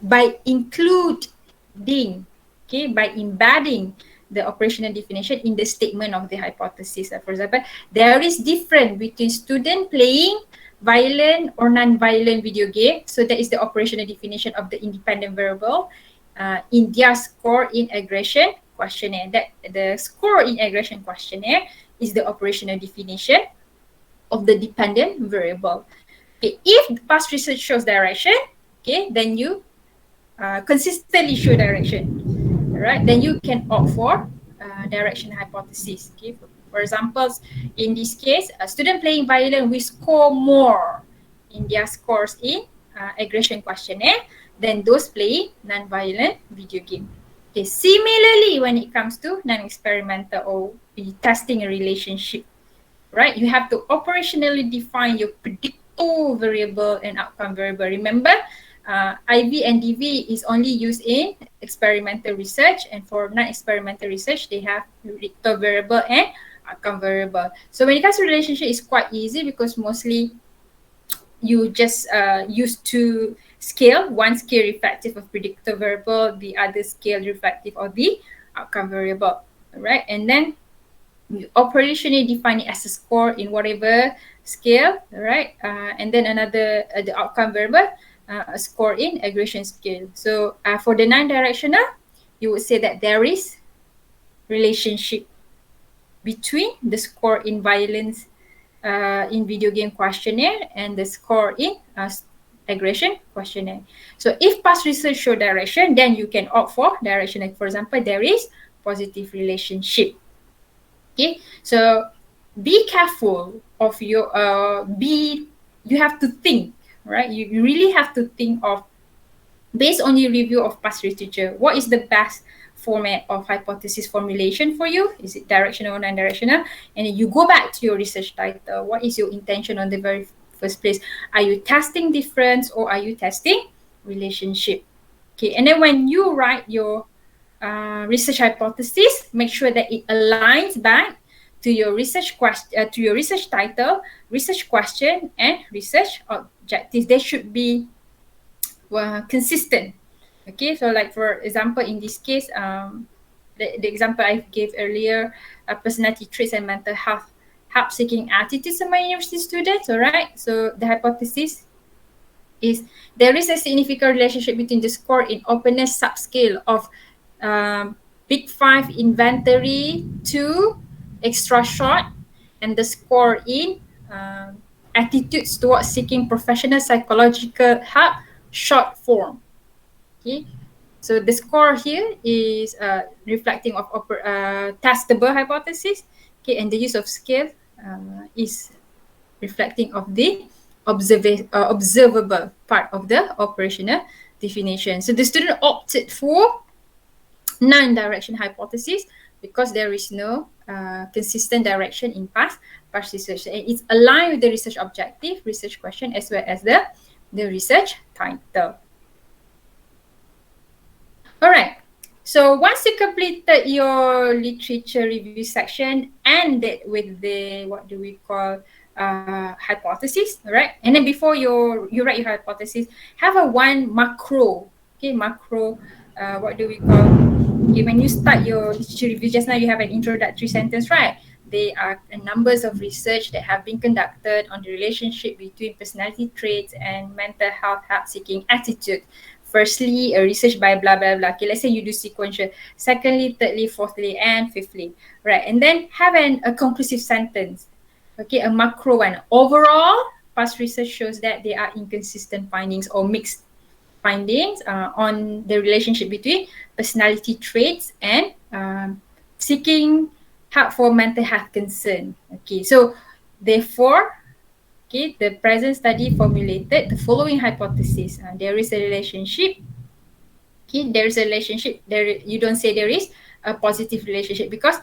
by including, okay, by embedding the operational definition in the statement of the hypothesis. For example, there is difference between student playing violent or non-violent video game. So that is the operational definition of the independent variable in their score in aggression questionnaire. That the score in aggression questionnaire is the operational definition of the dependent variable. Okay, if past research shows direction, okay, then you consistently show direction. Right, then you can opt for direction hypothesis. Okay, for examples, in this case, a student playing violin will score more in their scores in aggression questionnaire than those playing non-violent video game. Okay, similarly, when it comes to non-experimental or testing a relationship, right, you have to operationally define your predictor variable and outcome variable. Remember, IV and DV is only used in experimental research, and for non-experimental research, they have predictor variable and outcome variable. So when it comes to relationship, it's quite easy because mostly you just use two scale, one scale reflective of predictor variable, the other scale reflective of the outcome variable, right? And then you operationally define it as a score in whatever scale, right? And then another, the outcome variable, a score in aggression scale. So for the non-directional, you would say that there is relationship between the score in violence in video game questionnaire and the score in aggression questionnaire. So if past research show direction, then you can opt for direction. Like for example, there is positive relationship. Okay, so be careful of your you have to think, right? You really have to think of, based on your review of past literature, what is the best format of hypothesis formulation for you? Is it directional or non-directional? And then you go back to your research title. What is your intention on the very first place? Are you testing difference or are you testing relationship? Okay, and then when you write your research hypothesis, make sure that it aligns back to your research to your research title, research question, and research objectives. They should be consistent. Okay, so like for example, in this case, the example I gave earlier, personality traits and mental health help-seeking attitudes among university students. All right, so the hypothesis is there is a significant relationship between the score in openness subscale of Big Five inventory to extra short and the score in attitudes towards seeking professional psychological help short form. Okay, so the score here is reflecting of testable hypothesis. Okay, and the use of scale is reflecting of the observable part of the operational definition. So the student opted for non-direction hypothesis because there is no consistent direction in past research, and it's aligned with the research objective, research question, as well as the research title. All right, so once you completed your literature review section, ended with the, what do we call, hypothesis, all right? And then before you write your hypothesis, have a one macro, okay, macro, what do we call, okay, when you start your literature review, just now you have an introductory sentence, right? There are numbers of research that have been conducted on the relationship between personality traits and mental health help-seeking attitude. Firstly, a research by blah, blah, blah. Okay, let's say you do sequential. Secondly, thirdly, fourthly, and fifthly. Right, and then have a conclusive sentence. Okay, a macro one. Overall, past research shows that there are inconsistent findings or mixed findings on the relationship between personality traits and seeking help for mental health concern. Okay, so therefore, okay, the present study formulated the following hypothesis. There is a relationship. Okay, there is a relationship. You don't say there is a positive relationship because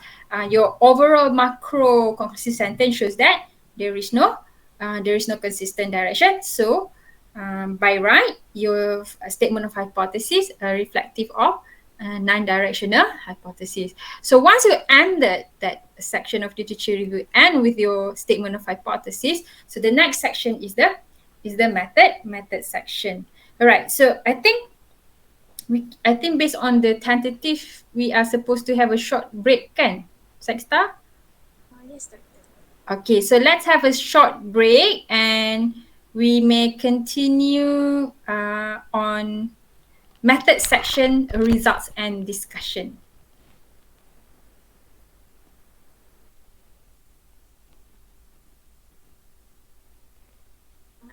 your overall macro conclusive sentence shows that there is no consistent direction. So by right, your statement of hypothesis reflective of non-directional hypothesis. So once you ended that section of literature review and with your statement of hypothesis, so the next section is the method section. All right, so I think I think based on the tentative, we are supposed to have a short break, kan? PSYCSTA? Yes, Doctor. Okay, so let's have a short break and we may continue on method section, results and discussion.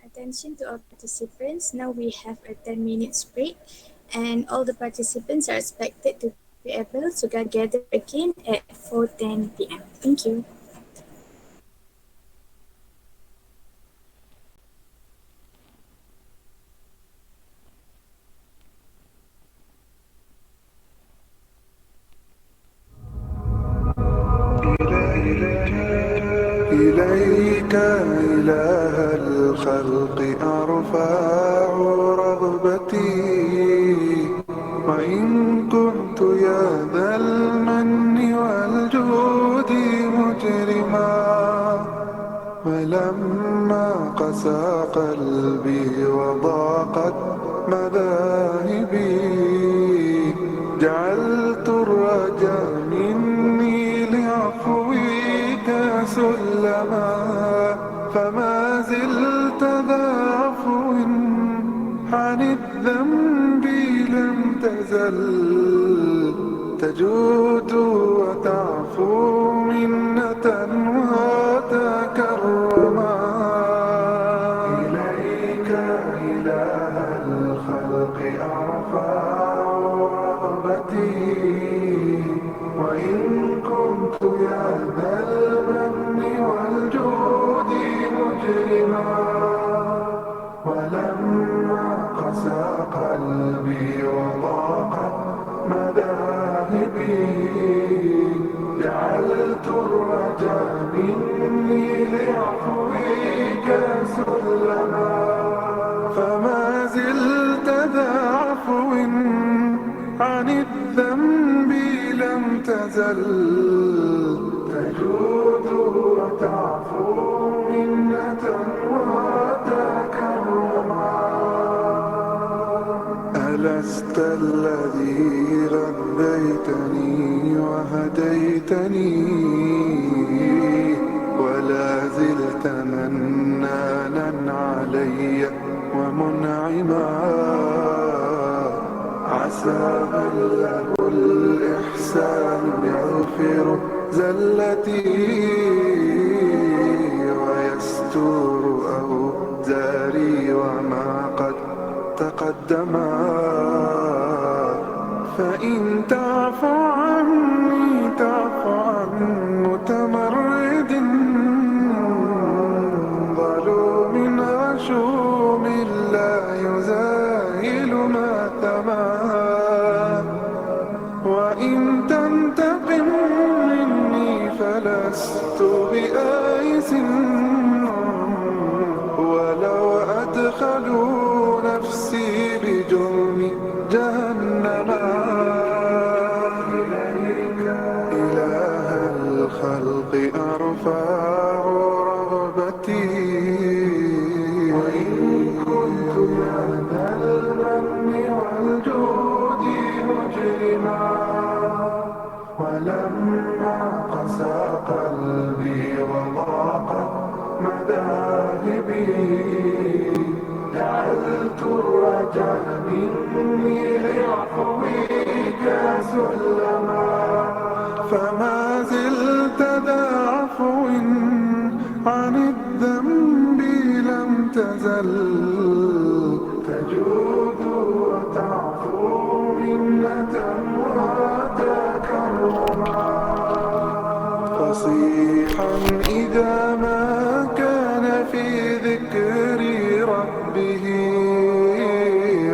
Attention to all participants. Now we have a 10 minutes break and all the participants are expected to be able to gather again at 4:10 p.m. Thank you. إليك إله الخلق أرفع رغبتي وإن كنت يا ذا المن والجود مجرما ولما قسى قلبي وضاقت مذاهبي جعلت الرجاء مني لعفوك سلما فما زلت ذا عفو عن الذنب لم تزل تجود وتعفو منة وتكرما إليك إله الخلق أرفع رغبتي وإن كنت يا ذا المن والجود مجرما ولما قسى قلبي وضاقت مذاهبي جعلت الرجاء مني لعفوك سلما فما زلت ذا عفو عن الذنب لم تزل تجود وتعفو منة وتكرما ألست الذي غذيتني وهديتني ولا زلت منانا علي ومنعما عسى من له الإحسان يغفر زلتي ويستور أوزاري وما قد تقدما فإن تعفو عني تعفو عن متمرد ظلوم غشوم لا يزاهل ما ثما وإن تنتقم مني فلست بآيس ولو أدخلوا نفسي بجرم جهنم إليك إله الخلق أرفع رغبتي وإن كنت يا ذا المن والجود مجرما ولما قسى قلبي وضاقت مذاهبي جعلت الرجاء مني لعفوك سلما فما زلت ذا عفو عن الذنب لم تزل تجود وتعفو منة وتكرما فصيحا إذا ما كان في ذكر ربه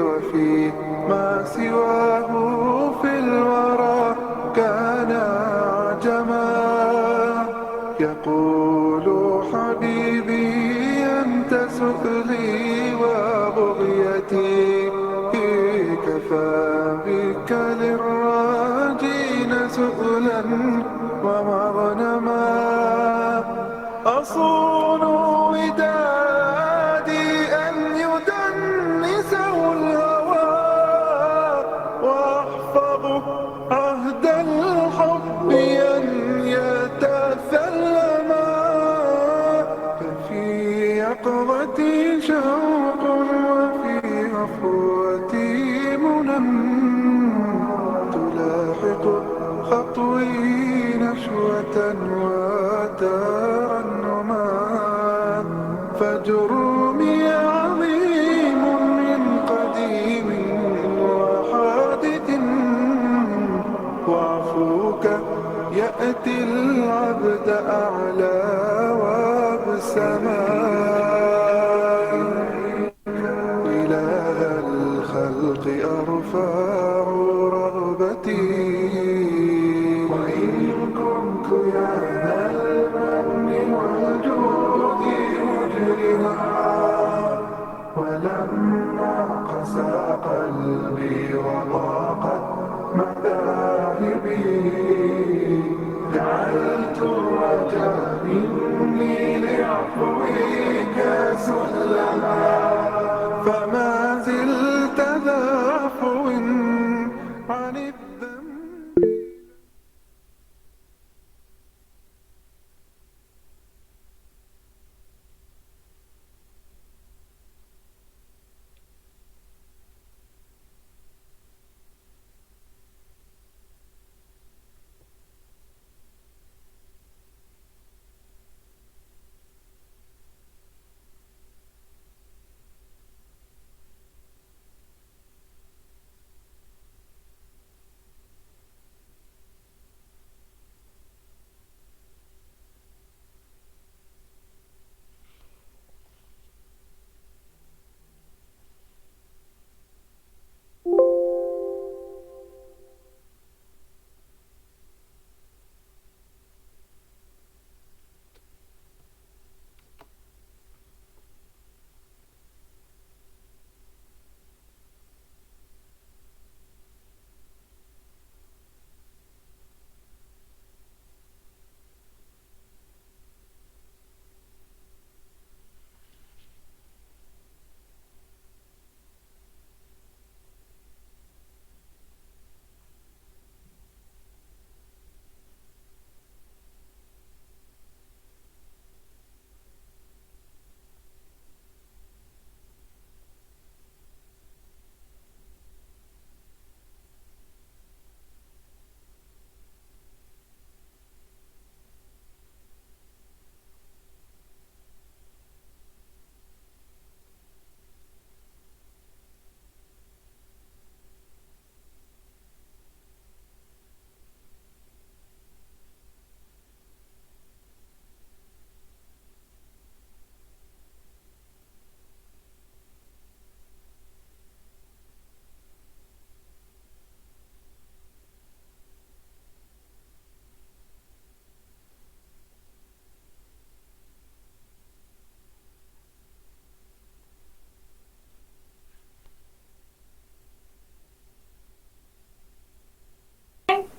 وفي ما سواه في الورى كان عجما يقول حبيبي أنت سؤلي وبغيتي كفى بك للراجين سؤلا ومغنما أصون ودادي أن يدنسه الهوى الخلق أرفع رغبتي وإن كنت يا ذا المن والجود مجرما ولما قسى قلبي وضاقت مذاهبي جعلت الرجاء مني لعفوك سلما فما زلت ذا عفو عن الذنب.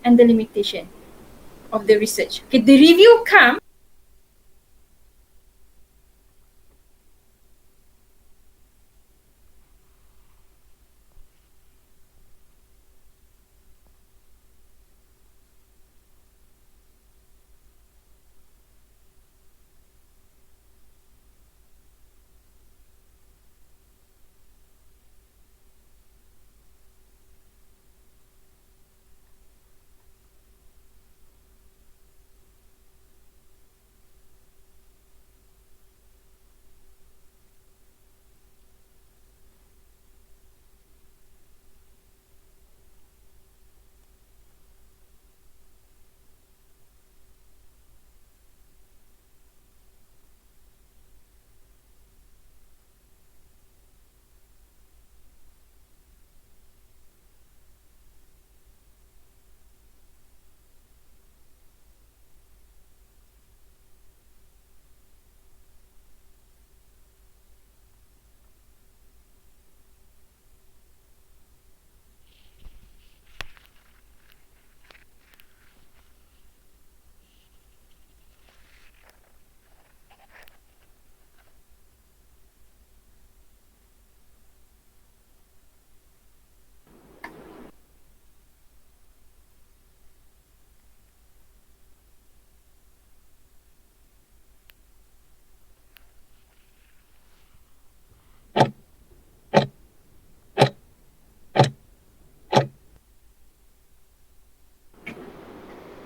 And the limitation of the research. Okay, the review comes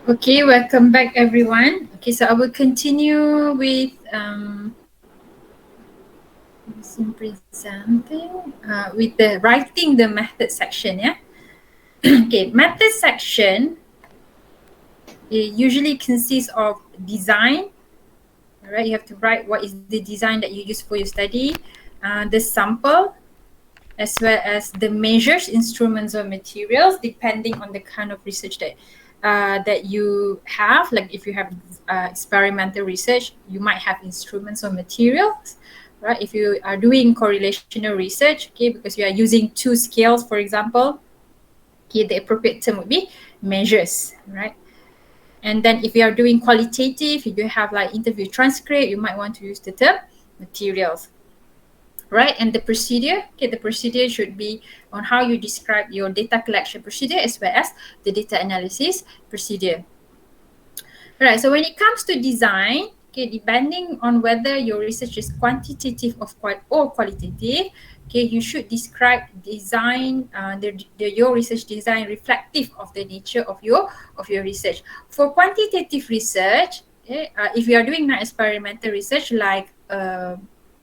Okay, welcome back everyone. Okay, so I will continue with presenting with the writing the method section. Yeah. Okay, method section it usually consists of design. Alright, you have to write what is the design that you use for your study, the sample, as well as the measures, instruments, or materials, depending on the kind of research that you have. Like if you have experimental research, you might have instruments or materials, right? If you are doing correlational research, okay, because you are using two scales, for example, okay, the appropriate term would be measures, right? And then if you are doing qualitative, if you have like interview transcript, you might want to use the term materials, right? And the procedure, okay, the procedure should be on how you describe your data collection procedure as well as the data analysis procedure. Right, so when it comes to design, okay, depending on whether your research is quantitative or qualitative, okay, you should describe design, your research design reflective of the nature of your research. For quantitative research, okay, if you are doing non-experimental research like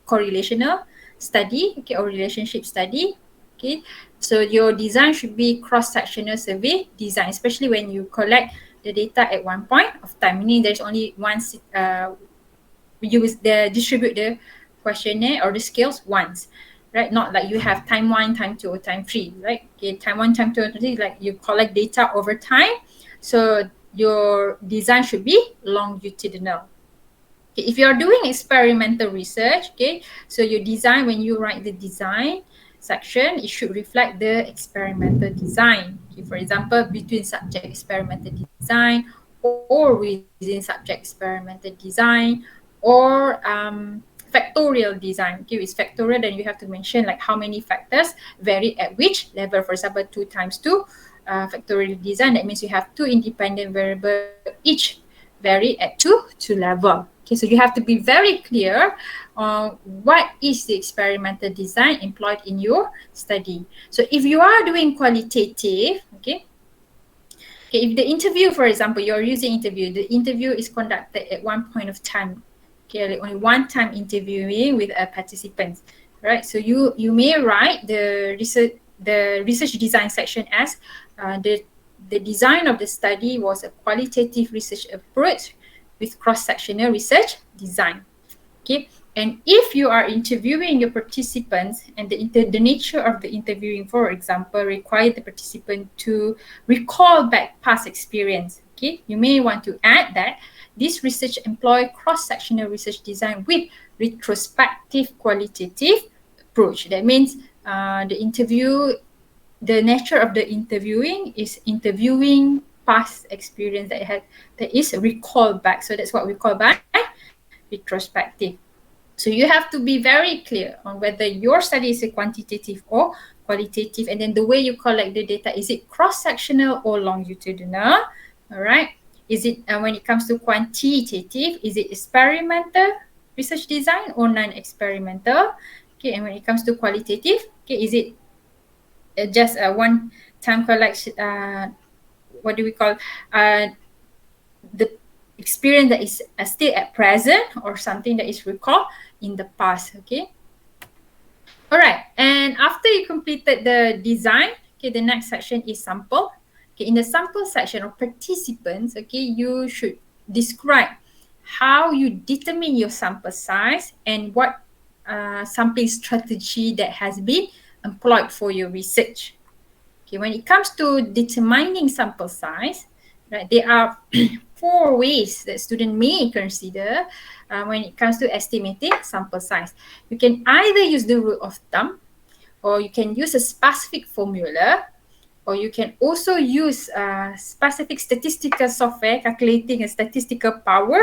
correlational study, okay, or relationship study, okay, so your design should be cross-sectional survey design, especially when you collect the data at one point of time, meaning there's only one, distribute the questionnaire or the scales once, right? Not like you have time 1, time 2, or time 3, right? Okay, time 1, time 2, or 3, like you collect data over time. So your design should be longitudinal. Okay, if you're doing experimental research, okay, so your design, when you write the design section, it should reflect the experimental design. Okay, for example, between subject experimental design or within subject experimental design or factorial design. Okay, with factorial, then you have to mention like how many factors vary at which level. For example, 2 times 2 factorial design, that means you have 2 independent variables, each vary at 2 level. Okay, so you have to be very clear on what is the experimental design employed in your study. So if you are doing qualitative, okay, if the interview, for example, you're using interview, the interview is conducted at one point of time, okay, like only one time interviewing with a participant, right? So you may write the research design section as the design of the study was a qualitative research approach with cross-sectional research design. Okay, and if you are interviewing your participants and the nature of the interviewing, for example, require the participant to recall back past experience, okay, you may want to add that this research employ cross-sectional research design with retrospective qualitative approach. That means the nature of the interviewing is interviewing past experience that is recalled back. So that's what we call by retrospective. So you have to be very clear on whether your study is a quantitative or qualitative, and then the way you collect the data, is it cross-sectional or longitudinal? All right. Is it when it comes to quantitative, is it experimental research design or non-experimental? Okay, and when it comes to qualitative, okay, is it just a one-time collection? What do we call the experience that is still at present or something that is recalled in the past? Okay. All right. And after you completed the design, okay, the next section is sample. Okay, in the sample section of participants, okay, you should describe how you determine your sample size and what sampling strategy that has been employed for your research. Okay, when it comes to determining sample size, right, there are 4 ways that student may consider when it comes to estimating sample size. You can either use the rule of thumb, or you can use a specific formula, or you can also use specific statistical software calculating a statistical power,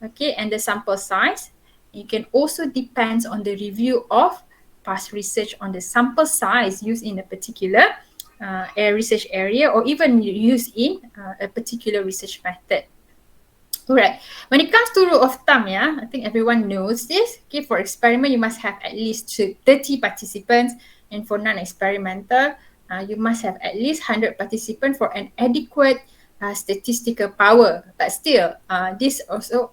okay, and the sample size. You can also depend on the review of past research on the sample size used in a particular research area, or even used in a particular research method. All right. When it comes to rule of thumb, yeah, I think everyone knows this. Okay, for experiment, you must have at least 30 participants, and for non-experimental, you must have at least 100 participants for an adequate statistical power. But still, this also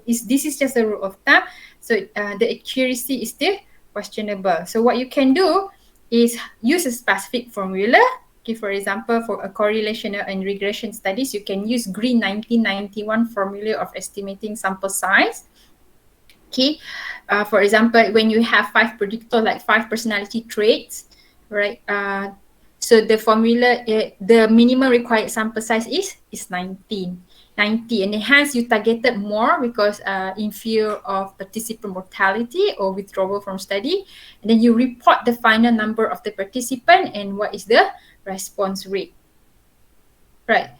this is just a rule of thumb, so the accuracy is still questionable. So what you can do is use a specific formula. Okay, for example, for a correlational and regression studies, you can use Green 1991 formula of estimating sample size. Okay, for example, when you have 5 predictors, like 5 personality traits, right? So the formula, the minimum required sample size is 90, and hence you targeted more because in fear of participant mortality or withdrawal from study, and then you report the final number of the participant and what is the response rate, right?